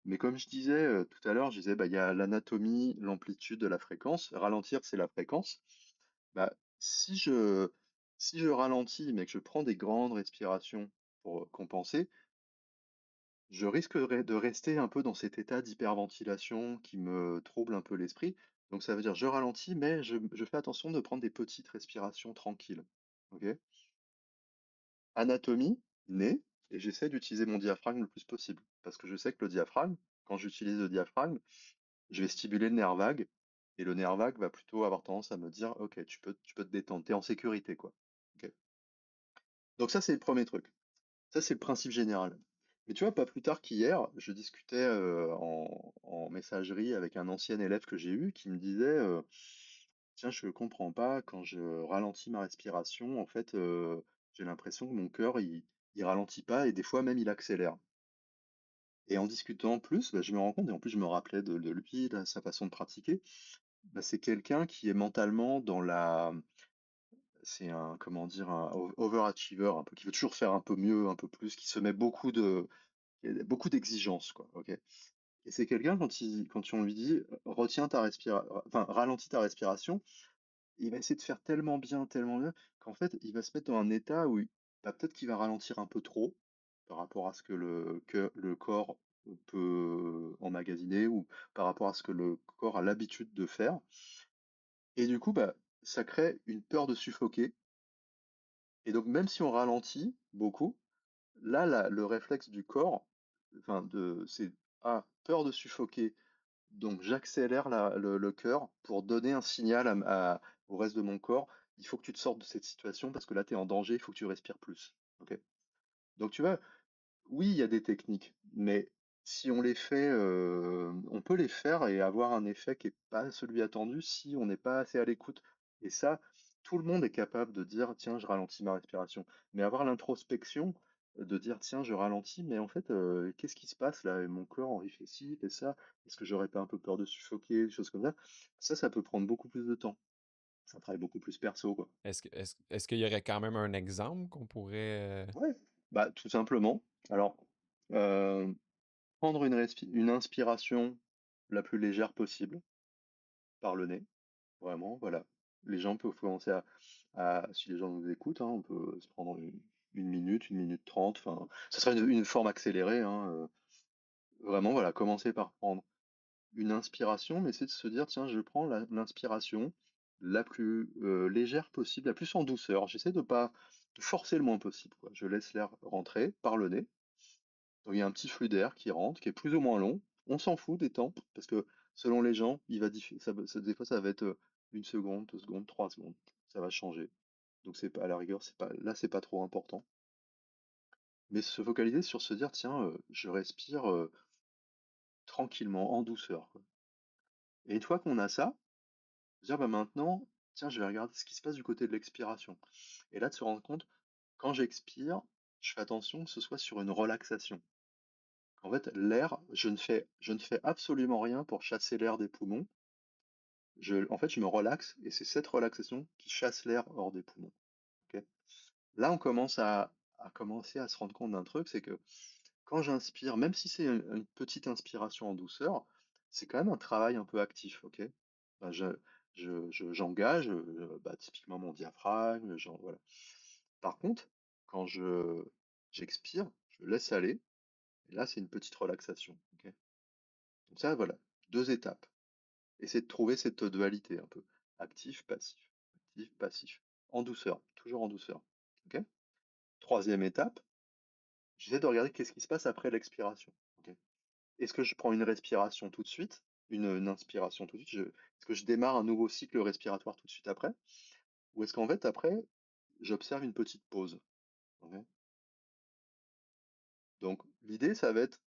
mais comme je disais, tout à l'heure, je disais, bah, il y a l'anatomie, l'amplitude de la fréquence. Ralentir, c'est la fréquence. Bah, si je ralentis, mais que je prends des grandes respirations pour, compenser, je risquerais de rester un peu dans cet état d'hyperventilation qui me trouble un peu l'esprit. Donc ça veut dire je ralentis, mais je fais attention de prendre des petites respirations tranquilles. OK? Anatomie, nez, et j'essaie d'utiliser mon diaphragme le plus possible. Parce que je sais que le diaphragme, quand j'utilise le diaphragme, je vais stimuler le nerf vague, et le nerf vague va plutôt avoir tendance à me dire, ok, tu peux te détendre, t'es en sécurité, quoi. Ok. Donc ça, c'est le premier truc. Ça, c'est le principe général. Mais tu vois, pas plus tard qu'hier, je discutais en messagerie avec un ancien élève que j'ai eu qui me disait, tiens, je comprends pas, quand je ralentis ma respiration, en fait, j'ai l'impression que mon cœur, il ralentit pas et des fois même il accélère. Et en discutant plus, bah, je me rends compte, et en plus je me rappelais de lui, de sa façon de pratiquer, bah, c'est quelqu'un qui est mentalement dans la c'est un, comment dire? Un overachiever, un peu, qui veut toujours faire un peu mieux, un peu plus, qui se met beaucoup d'exigences, quoi, OK? Et c'est quelqu'un quand on lui dit: «Retiens ta respira enfin, ralentis ta respiration», il va essayer de faire tellement bien, qu'en fait, il va se mettre dans un état où bah, peut-être qu'il va ralentir un peu trop par rapport à ce que le corps peut emmagasiner ou par rapport à ce que le corps a l'habitude de faire. Et du coup, bah, ça crée une peur de suffoquer. Et donc, même si on ralentit beaucoup, là, le réflexe du corps, enfin, c'est ah, peur de suffoquer. Donc, j'accélère le cœur pour donner un signal au reste de mon corps. Il faut que tu te sortes de cette situation parce que là, tu es en danger, il faut que tu respires plus. Ok. Donc, tu vois, oui, il y a des techniques, mais si on les fait, on peut les faire et avoir un effet qui est pas celui attendu si on n'est pas assez à l'écoute. Et ça, tout le monde est capable de dire: «Tiens, je ralentis ma respiration». Mais avoir l'introspection, de dire: «Tiens, je ralentis, mais en fait, qu'est-ce qui se passe là? Et mon corps, il fait ci, il fait ça. Est-ce que j'aurais pas un peu peur de suffoquer?» Des choses comme ça. Ça peut prendre beaucoup plus de temps. C'est un travail beaucoup plus perso, quoi. Est-ce qu'il y aurait quand même un exemple qu'on pourrait... Ouais, bah, tout simplement. Alors, heu prendre une inspiration la plus légère possible par le nez, vraiment, voilà. Les gens peuvent commencer si les gens nous écoutent, hein, on peut se prendre une minute 30, enfin, ça sera une forme accélérée, hein, vraiment, voilà, commencer par prendre une inspiration, mais c'est de se dire, tiens, je prends l'inspiration la plus légère possible, la plus en douceur. J'essaie de forcer le moins possible, quoi. Je laisse l'air rentrer par le nez. Donc il y a un petit flux d'air qui rentre, qui est plus ou moins long. On s'en fout des temps, parce que selon les gens, des fois ça va être 1 seconde, 2 secondes, 3 secondes. Ça va changer. Donc c'est pas, à la rigueur, c'est pas trop important. Mais se focaliser sur se dire, tiens, je respire tranquillement, en douceur, quoi. Et une fois qu'on a ça, se dire, bah maintenant, tiens, je vais regarder ce qui se passe du côté de l'expiration. Et là, de se rendre compte, quand j'expire, je fais attention que ce soit sur une relaxation. En fait, l'air, je ne fais absolument rien pour chasser l'air des poumons. En fait, je me relaxe et c'est cette relaxation qui chasse l'air hors des poumons. Ok. Là, on commence à commencer à se rendre compte d'un truc, c'est que quand j'inspire, même si c'est une petite inspiration en douceur, c'est quand même un travail un peu actif. Ok. Ben, j'engage bah, typiquement mon diaphragme. Voilà. Par contre, quand j'expire, je laisse aller. Et là, c'est une petite relaxation. Ok. Donc ça, voilà, 2 étapes. Essayer de trouver cette dualité un peu. Actif, passif, actif, passif. En douceur, toujours en douceur. OK? 3e étape, j'essaie de regarder qu'est-ce qui se passe après l'expiration. OK? Est-ce que je prends une respiration tout de suite? Une inspiration tout de suite? Est-ce que je démarre un nouveau cycle respiratoire tout de suite après? Ou est-ce qu'en fait, après, j'observe une petite pause? OK? Donc l'idée, ça va être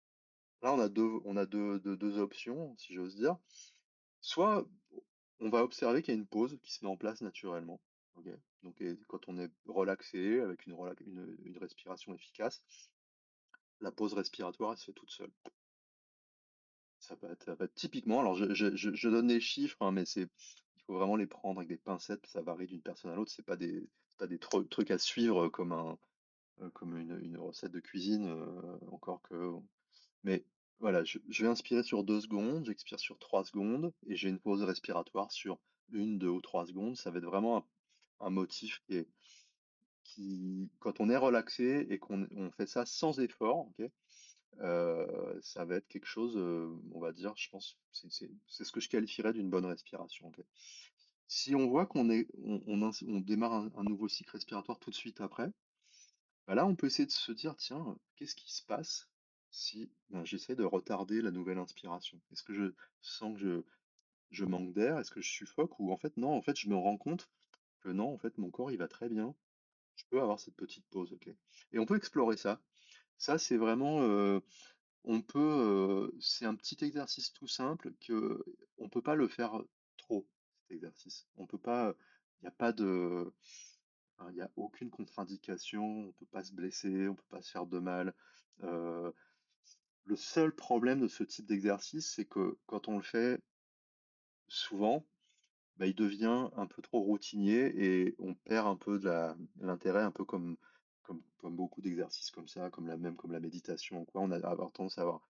là, on a deux options, si j'ose dire. Soit on va observer qu'il y a une pause qui se met en place naturellement. ok? Donc, quand on est relaxé, avec une respiration efficace, la pause respiratoire, elle se fait toute seule. Ça va être typiquement, alors je donne des chiffres, hein, mais il faut vraiment les prendre avec des pincettes, ça varie d'une personne à l'autre, c'est pas des trucs à suivre comme une recette de cuisine, encore que. Mais voilà, je vais inspirer sur 2 secondes, j'expire sur 3 secondes, et j'ai une pause respiratoire sur 1, 2 ou 3 secondes. Ça va être vraiment un motif quand on est relaxé et qu'on fait ça sans effort, ok, ça va être quelque chose, on va dire, je pense, c'est ce que je qualifierais d'une bonne respiration, ok. Si on voit on démarre un nouveau cycle respiratoire tout de suite après, bah là, on peut essayer de se dire, tiens, qu'est-ce qui se passe si ben, j'essaie de retarder la nouvelle inspiration? Est-ce que je sens que je manque d'air? Est-ce que je suffoque? Ou en fait, non, en fait, je me rends compte que non, en fait, mon corps, il va très bien. Je peux avoir cette petite pause, ok? Et on peut explorer ça. Ça, c'est vraiment, c'est un petit exercice tout simple que on peut pas le faire trop, cet exercice. On peut pas, il n'y a pas de, enfin, il y a aucune contre-indication, on peut pas se blesser, on peut pas se faire de mal. Euh, le seul problème de ce type d'exercice, c'est que quand on le fait souvent, bah, il devient un peu trop routinier et on perd un peu l'intérêt, un peu comme beaucoup d'exercices comme ça, comme la méditation, quoi. On a avoir tendance à avoir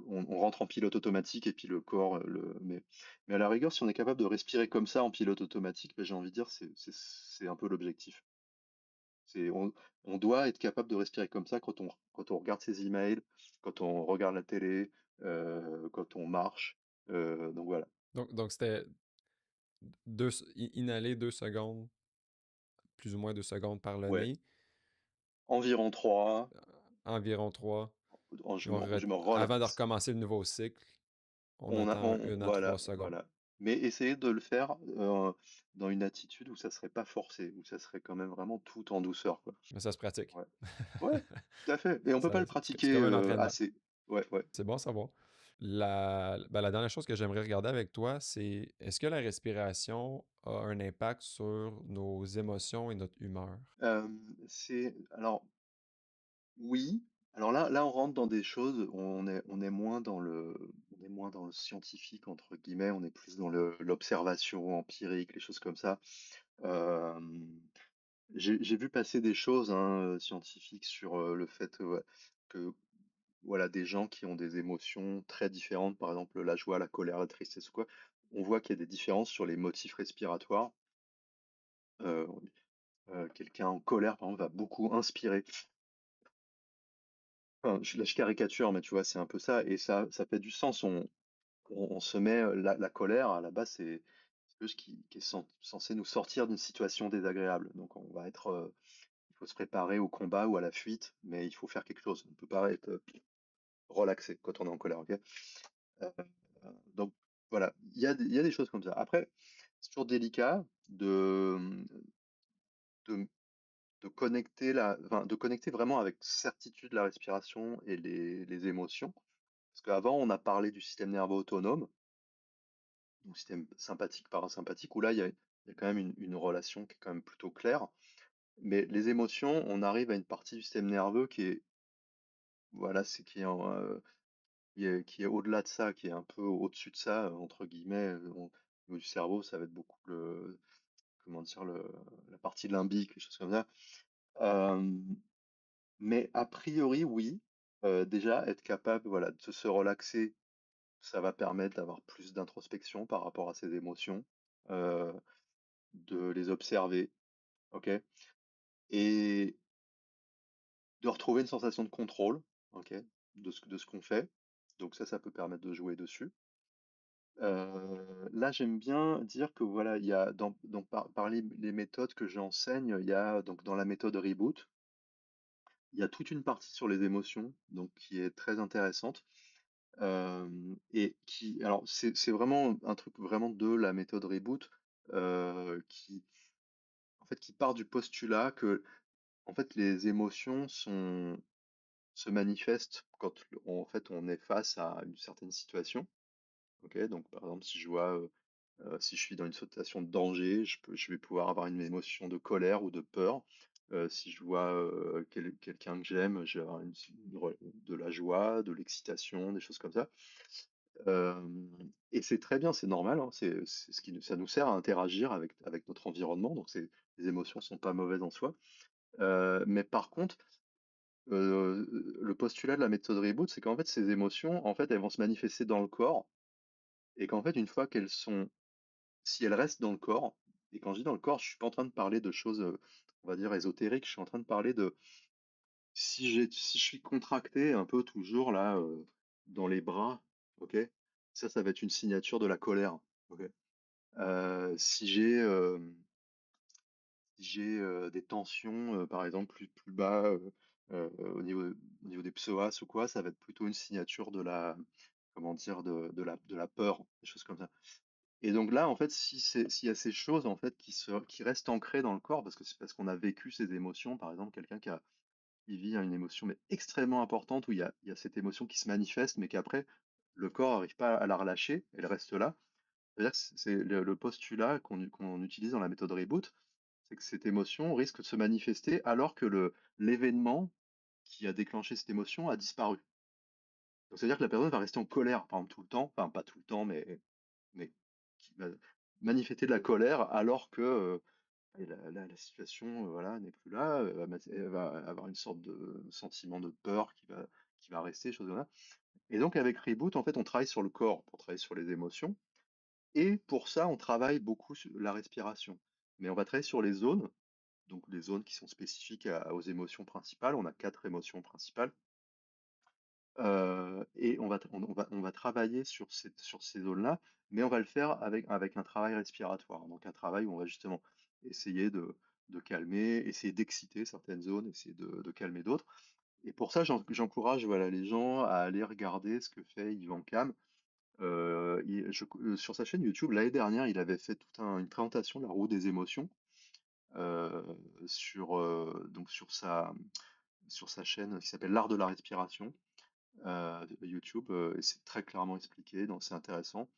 on rentre en pilote automatique et puis le corps, mais à la rigueur, si on est capable de respirer comme ça en pilote automatique, bah, j'ai envie de dire, c'est un peu l'objectif. On doit être capable de respirer comme ça quand on regarde ses emails, quand on regarde la télé, quand on marche. Donc voilà. Donc c'était inhaler 2 secondes, plus ou moins 2 secondes par le Ouais, nez, environ 3. environ 3. Je me Avant de relaxe. recommencer le nouveau cycle, on attend 1 à 3 secondes. Voilà. Mais essayez de le faire dans une attitude où ça serait pas forcé, où ça serait quand même vraiment tout en douceur, quoi. Mais ça se pratique. Ouais, ouais, tout à fait. Et on peut pas le C'est pratiquer comme un entraînement. assez. Ouais, ouais. C'est bon à savoir. La dernière chose que j'aimerais regarder avec toi, c'est est-ce que la respiration a un impact sur nos émotions et notre humeur? Alors oui. Alors là, on rentre dans des choses, on est moins dans le scientifique entre guillemets, on est plus dans l'observation empirique, les choses comme ça. Euh, j'ai vu passer des choses, hein, scientifiques sur le fait ouais, que voilà, des gens qui ont des émotions très différentes, par exemple la joie, la colère, la tristesse ou quoi, on voit qu'il y a des différences sur les motifs respiratoires. Euh, Quelqu'un en colère, par exemple, va beaucoup inspirer. Enfin, là, je caricature, mais tu vois, c'est un peu ça, et ça fait du sens. On se met la colère à la base, c'est quelque chose qui est censé nous sortir d'une situation désagréable. Donc, il faut se préparer au combat ou à la fuite, mais il faut faire quelque chose. On ne peut pas être relaxé quand on est en colère, ok? Euh, donc voilà, il y a des choses comme ça. Après, c'est toujours délicat de, de connecter vraiment avec certitude la respiration et les émotions. Parce qu'avant, on a parlé du système nerveux autonome, donc système sympathique, parasympathique, où là, il y a quand même une relation qui est quand même plutôt claire. Mais les émotions, on arrive à une partie du système nerveux voilà, qui est au-delà de ça, qui est un peu au-dessus de ça, entre guillemets. Au niveau du cerveau, ça va être beaucoup comment dire, la partie limbique, les choses comme ça. Euh, mais a priori, oui. Déjà, être capable, voilà, de se relaxer, ça va permettre d'avoir plus d'introspection par rapport à ses émotions, euh, de les observer, ok, et de retrouver une sensation de contrôle, ok, de ce qu'on fait. Donc ça peut permettre de jouer dessus. Là, j'aime bien dire que voilà, il y a parmi les méthodes que j'enseigne, il y a donc dans la méthode Reboot, il y a toute une partie sur les émotions, donc qui est très intéressante. Et alors c'est vraiment un truc vraiment de la méthode Reboot, qui en fait qui part du postulat que en fait les émotions se manifestent quand en fait on est face à une certaine situation. Ok, donc par exemple si je vois Si je suis dans une situation de danger, je vais pouvoir avoir une émotion de colère ou de peur. Si je vois, quelqu'un que j'aime, je vais avoir de la joie, de l'excitation, des choses comme ça. Et c'est très bien, c'est normal, hein, c'est ce qui nous ça nous sert à interagir avec notre environnement, donc les émotions sont pas mauvaises en soi. Mais par contre, le postulat de la méthode Reboot, c'est qu'en fait, ces émotions, en fait, elles vont se manifester dans le corps et qu'en fait, une fois qu'elles sont si elles restent dans le corps, et quand je dis dans le corps, je suis pas en train de parler de choses, on va dire ésotériques, je suis en train de parler de si je suis contracté un peu toujours là, dans les bras, OK? Ça va être une signature de la colère, OK? Si j'ai des tensions, par exemple plus bas, au niveau des psoas ou quoi, ça va être plutôt une signature de la comment dire? De la peur, des choses comme ça. Et donc là, en fait, s'il y a ces choses, en fait, qui restent ancrées dans le corps, parce que c'est parce qu'on a vécu ces émotions, par exemple, quelqu'un qui vit une émotion, mais extrêmement importante, où il y a cette émotion qui se manifeste, mais qu'après, le corps n'arrive pas à la relâcher, elle reste là. C'est-à-dire que c'est le postulat qu'on utilise dans la méthode Reboot, c'est que cette émotion risque de se manifester alors que l'événement qui a déclenché cette émotion a disparu. Donc, c'est-à-dire que la personne va rester en colère, par exemple, tout le temps, enfin, pas tout le temps, mais qui va manifester de la colère alors que la situation voilà, n'est plus là. Elle va avoir une sorte de sentiment de peur qui va rester, chose comme ça. Et donc, avec Reboot, en fait, on travaille sur le corps pour travailler sur les émotions. Et pour ça, on travaille beaucoup sur la respiration. Mais on va travailler sur les zones, donc les zones qui sont spécifiques aux émotions principales. On a quatre émotions principales. Et on va travailler sur ces zones-là, mais on va le faire avec un travail respiratoire. Donc un travail où on va justement essayer de calmer, essayer d'exciter certaines zones, essayer de calmer d'autres. Et pour ça, j'encourage voilà, les gens à aller regarder ce que fait Yvan Kam. Sur sa chaîne YouTube, l'année dernière, il avait fait une présentation de la roue des émotions euh, donc sur sa chaîne qui s'appelle L'Art de la respiration de YouTube, et c'est très clairement expliqué, donc c'est intéressant.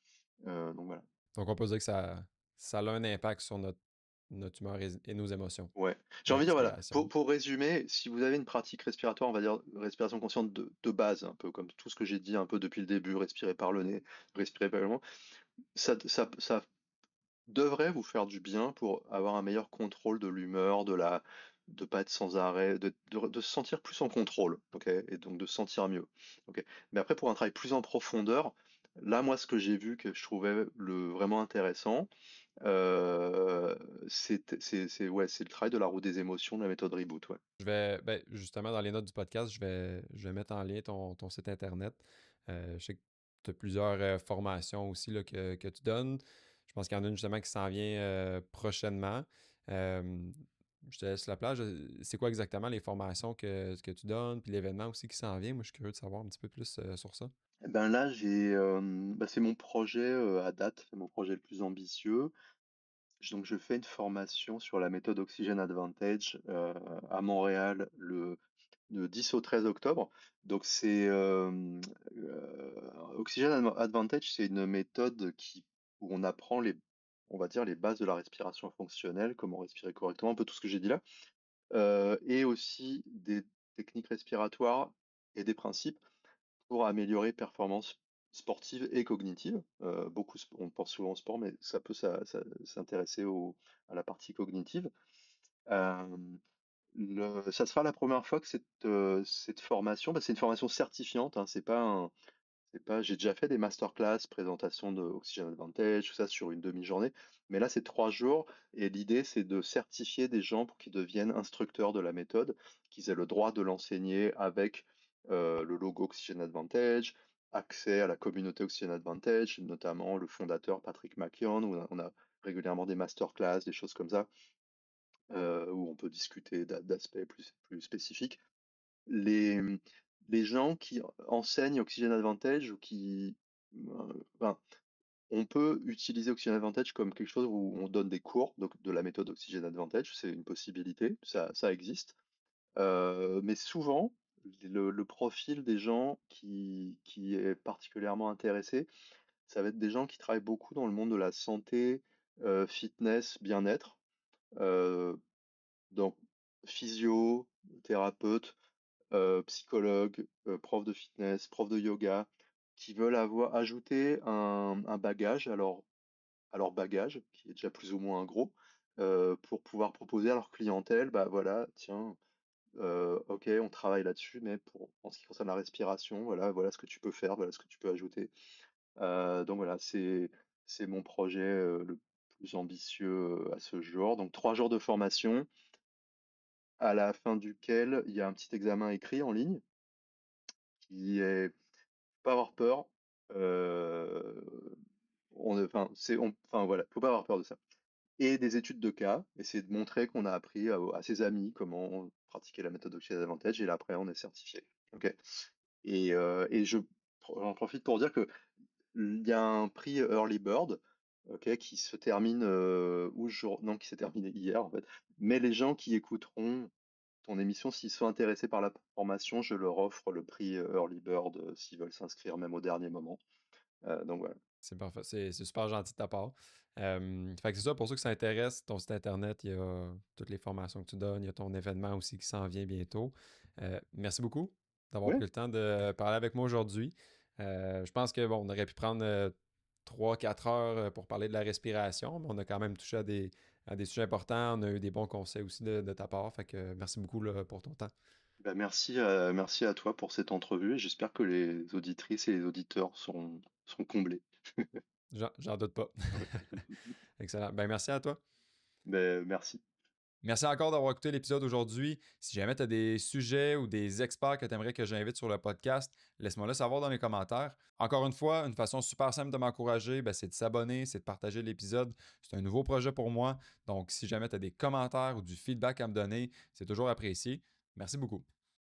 Donc voilà. Donc, on peut dire que ça a un impact sur notre humeur et nos émotions, Ouais. J'ai la envie de dire, voilà, respiration. pour résumer, si vous avez une pratique respiratoire, on va dire respiration consciente de base, un peu comme tout ce que j'ai dit un peu depuis le début, respirer par le nez, respirer par le nez, ça devrait vous faire du bien pour avoir un meilleur contrôle de l'humeur, de pas être sans arrêt, de se sentir plus en contrôle, ok, et donc de se sentir mieux, ok. Mais après, pour un travail plus en profondeur, là, moi, ce que j'ai vu que je trouvais vraiment intéressant, euh, ouais, c'est le travail de la roue des émotions, de la méthode Reboot, ouais. Ben, justement, dans les notes du podcast, je vais mettre en lien ton site internet. Je sais que tu as plusieurs formations aussi là, que tu donnes. Je pense qu'il y en a une justement qui s'en vient prochainement. Euh, je te laisse la place. C'est quoi exactement les formations que tu donnes, puis l'événement aussi qui s'en vient? Moi, je suis curieux de savoir un petit peu plus sur ça. Eh ben là, c'est mon projet à date, c'est mon projet le plus ambitieux. Donc, je fais une formation sur la méthode Oxygen Advantage à Montréal le 10 au 13 octobre. Donc, Oxygen Advantage, c'est une méthode où on apprend on va dire, les bases de la respiration fonctionnelle, comment respirer correctement, un peu tout ce que j'ai dit là, et aussi des techniques respiratoires et des principes pour améliorer performance sportive et cognitive. On pense souvent au sport, mais ça peut s'intéresser à la partie cognitive. Euh, Ça sera la première fois que cette formation, c'est une formation certifiante, hein, j'ai déjà fait des masterclass, présentation de Oxygen Advantage, tout ça sur une demi-journée, mais là c'est 3 jours et l'idée c'est de certifier des gens pour qu'ils deviennent instructeurs de la méthode, qu'ils aient le droit de l'enseigner avec le logo Oxygen Advantage, accès à la communauté Oxygen Advantage, notamment le fondateur Patrick McKeown, où on a régulièrement des masterclass, des choses comme ça, où on peut discuter d'aspects plus spécifiques. Les, les gens qui enseignent Oxygen Advantage ou enfin, on peut utiliser Oxygen Advantage comme quelque chose où on donne des cours donc de la méthode Oxygen Advantage, c'est une possibilité, ça existe. Mais souvent, le profil des gens qui est particulièrement intéressé, ça va être des gens qui travaillent beaucoup dans le monde de la santé, fitness, bien-être, heu, donc physio, thérapeute, psychologue, prof de fitness, prof de yoga, qui veulent avoir ajouter un bagage à leur bagage, qui est déjà plus ou moins gros, pour pouvoir proposer à leur clientèle, bah, voilà, tiens, OK, on travaille là-dessus, mais pour en ce qui concerne la respiration, voilà ce que tu peux faire, voilà ce que tu peux ajouter. Donc voilà, c'est mon projet, le plus ambitieux, à ce jour. Donc 3 jours de formation, à la fin duquel il y a un petit examen écrit en ligne qui est pas avoir peur, heu, enfin voilà, faut pas avoir peur de ça. Et des études de cas, essayer de montrer qu'on a appris à ses amis comment pratiquer la méthode Oxygen Advantage et là après on est certifié. OK? Et j'en profite pour dire que il y a un prix Early Bird, OK, qui se termine, non, qui s'est terminé hier en fait. Mais les gens qui écouteront ton émission, s'ils sont intéressés par la formation, je leur offre le prix Early Bird, s'ils veulent s'inscrire même au dernier moment. Donc voilà. C'est parfait. C'est super gentil de ta part. Fait que c'est ça, pour ceux qui s'intéressent, ton site internet, il y a toutes les formations que tu donnes, il y a ton événement aussi qui s'en vient bientôt. Merci beaucoup d'avoir Ouais, pris le temps de parler avec moi aujourd'hui. Je pense que bon, on aurait pu prendre 3-4 heures pour parler de la respiration, mais on a quand même touché à des sujets importants. On a eu des bons conseils aussi de ta part. Fait que merci beaucoup là, pour ton temps. bah, merci à toi pour cette entrevue et j'espère que les auditrices et les auditeurs seront comblés. J'en doute pas. Excellent. Ben merci à toi. Beh, merci. Merci encore d'avoir écouté l'épisode aujourd'hui. Si jamais tu as des sujets ou des experts que tu aimerais que j'invite sur le podcast, laisse-moi le savoir dans les commentaires. Encore une fois, une façon super simple de m'encourager, ben, c'est de s'abonner, c'est de partager l'épisode. C'est un nouveau projet pour moi. Donc, si jamais tu as des commentaires ou du feedback à me donner, c'est toujours apprécié. Merci beaucoup.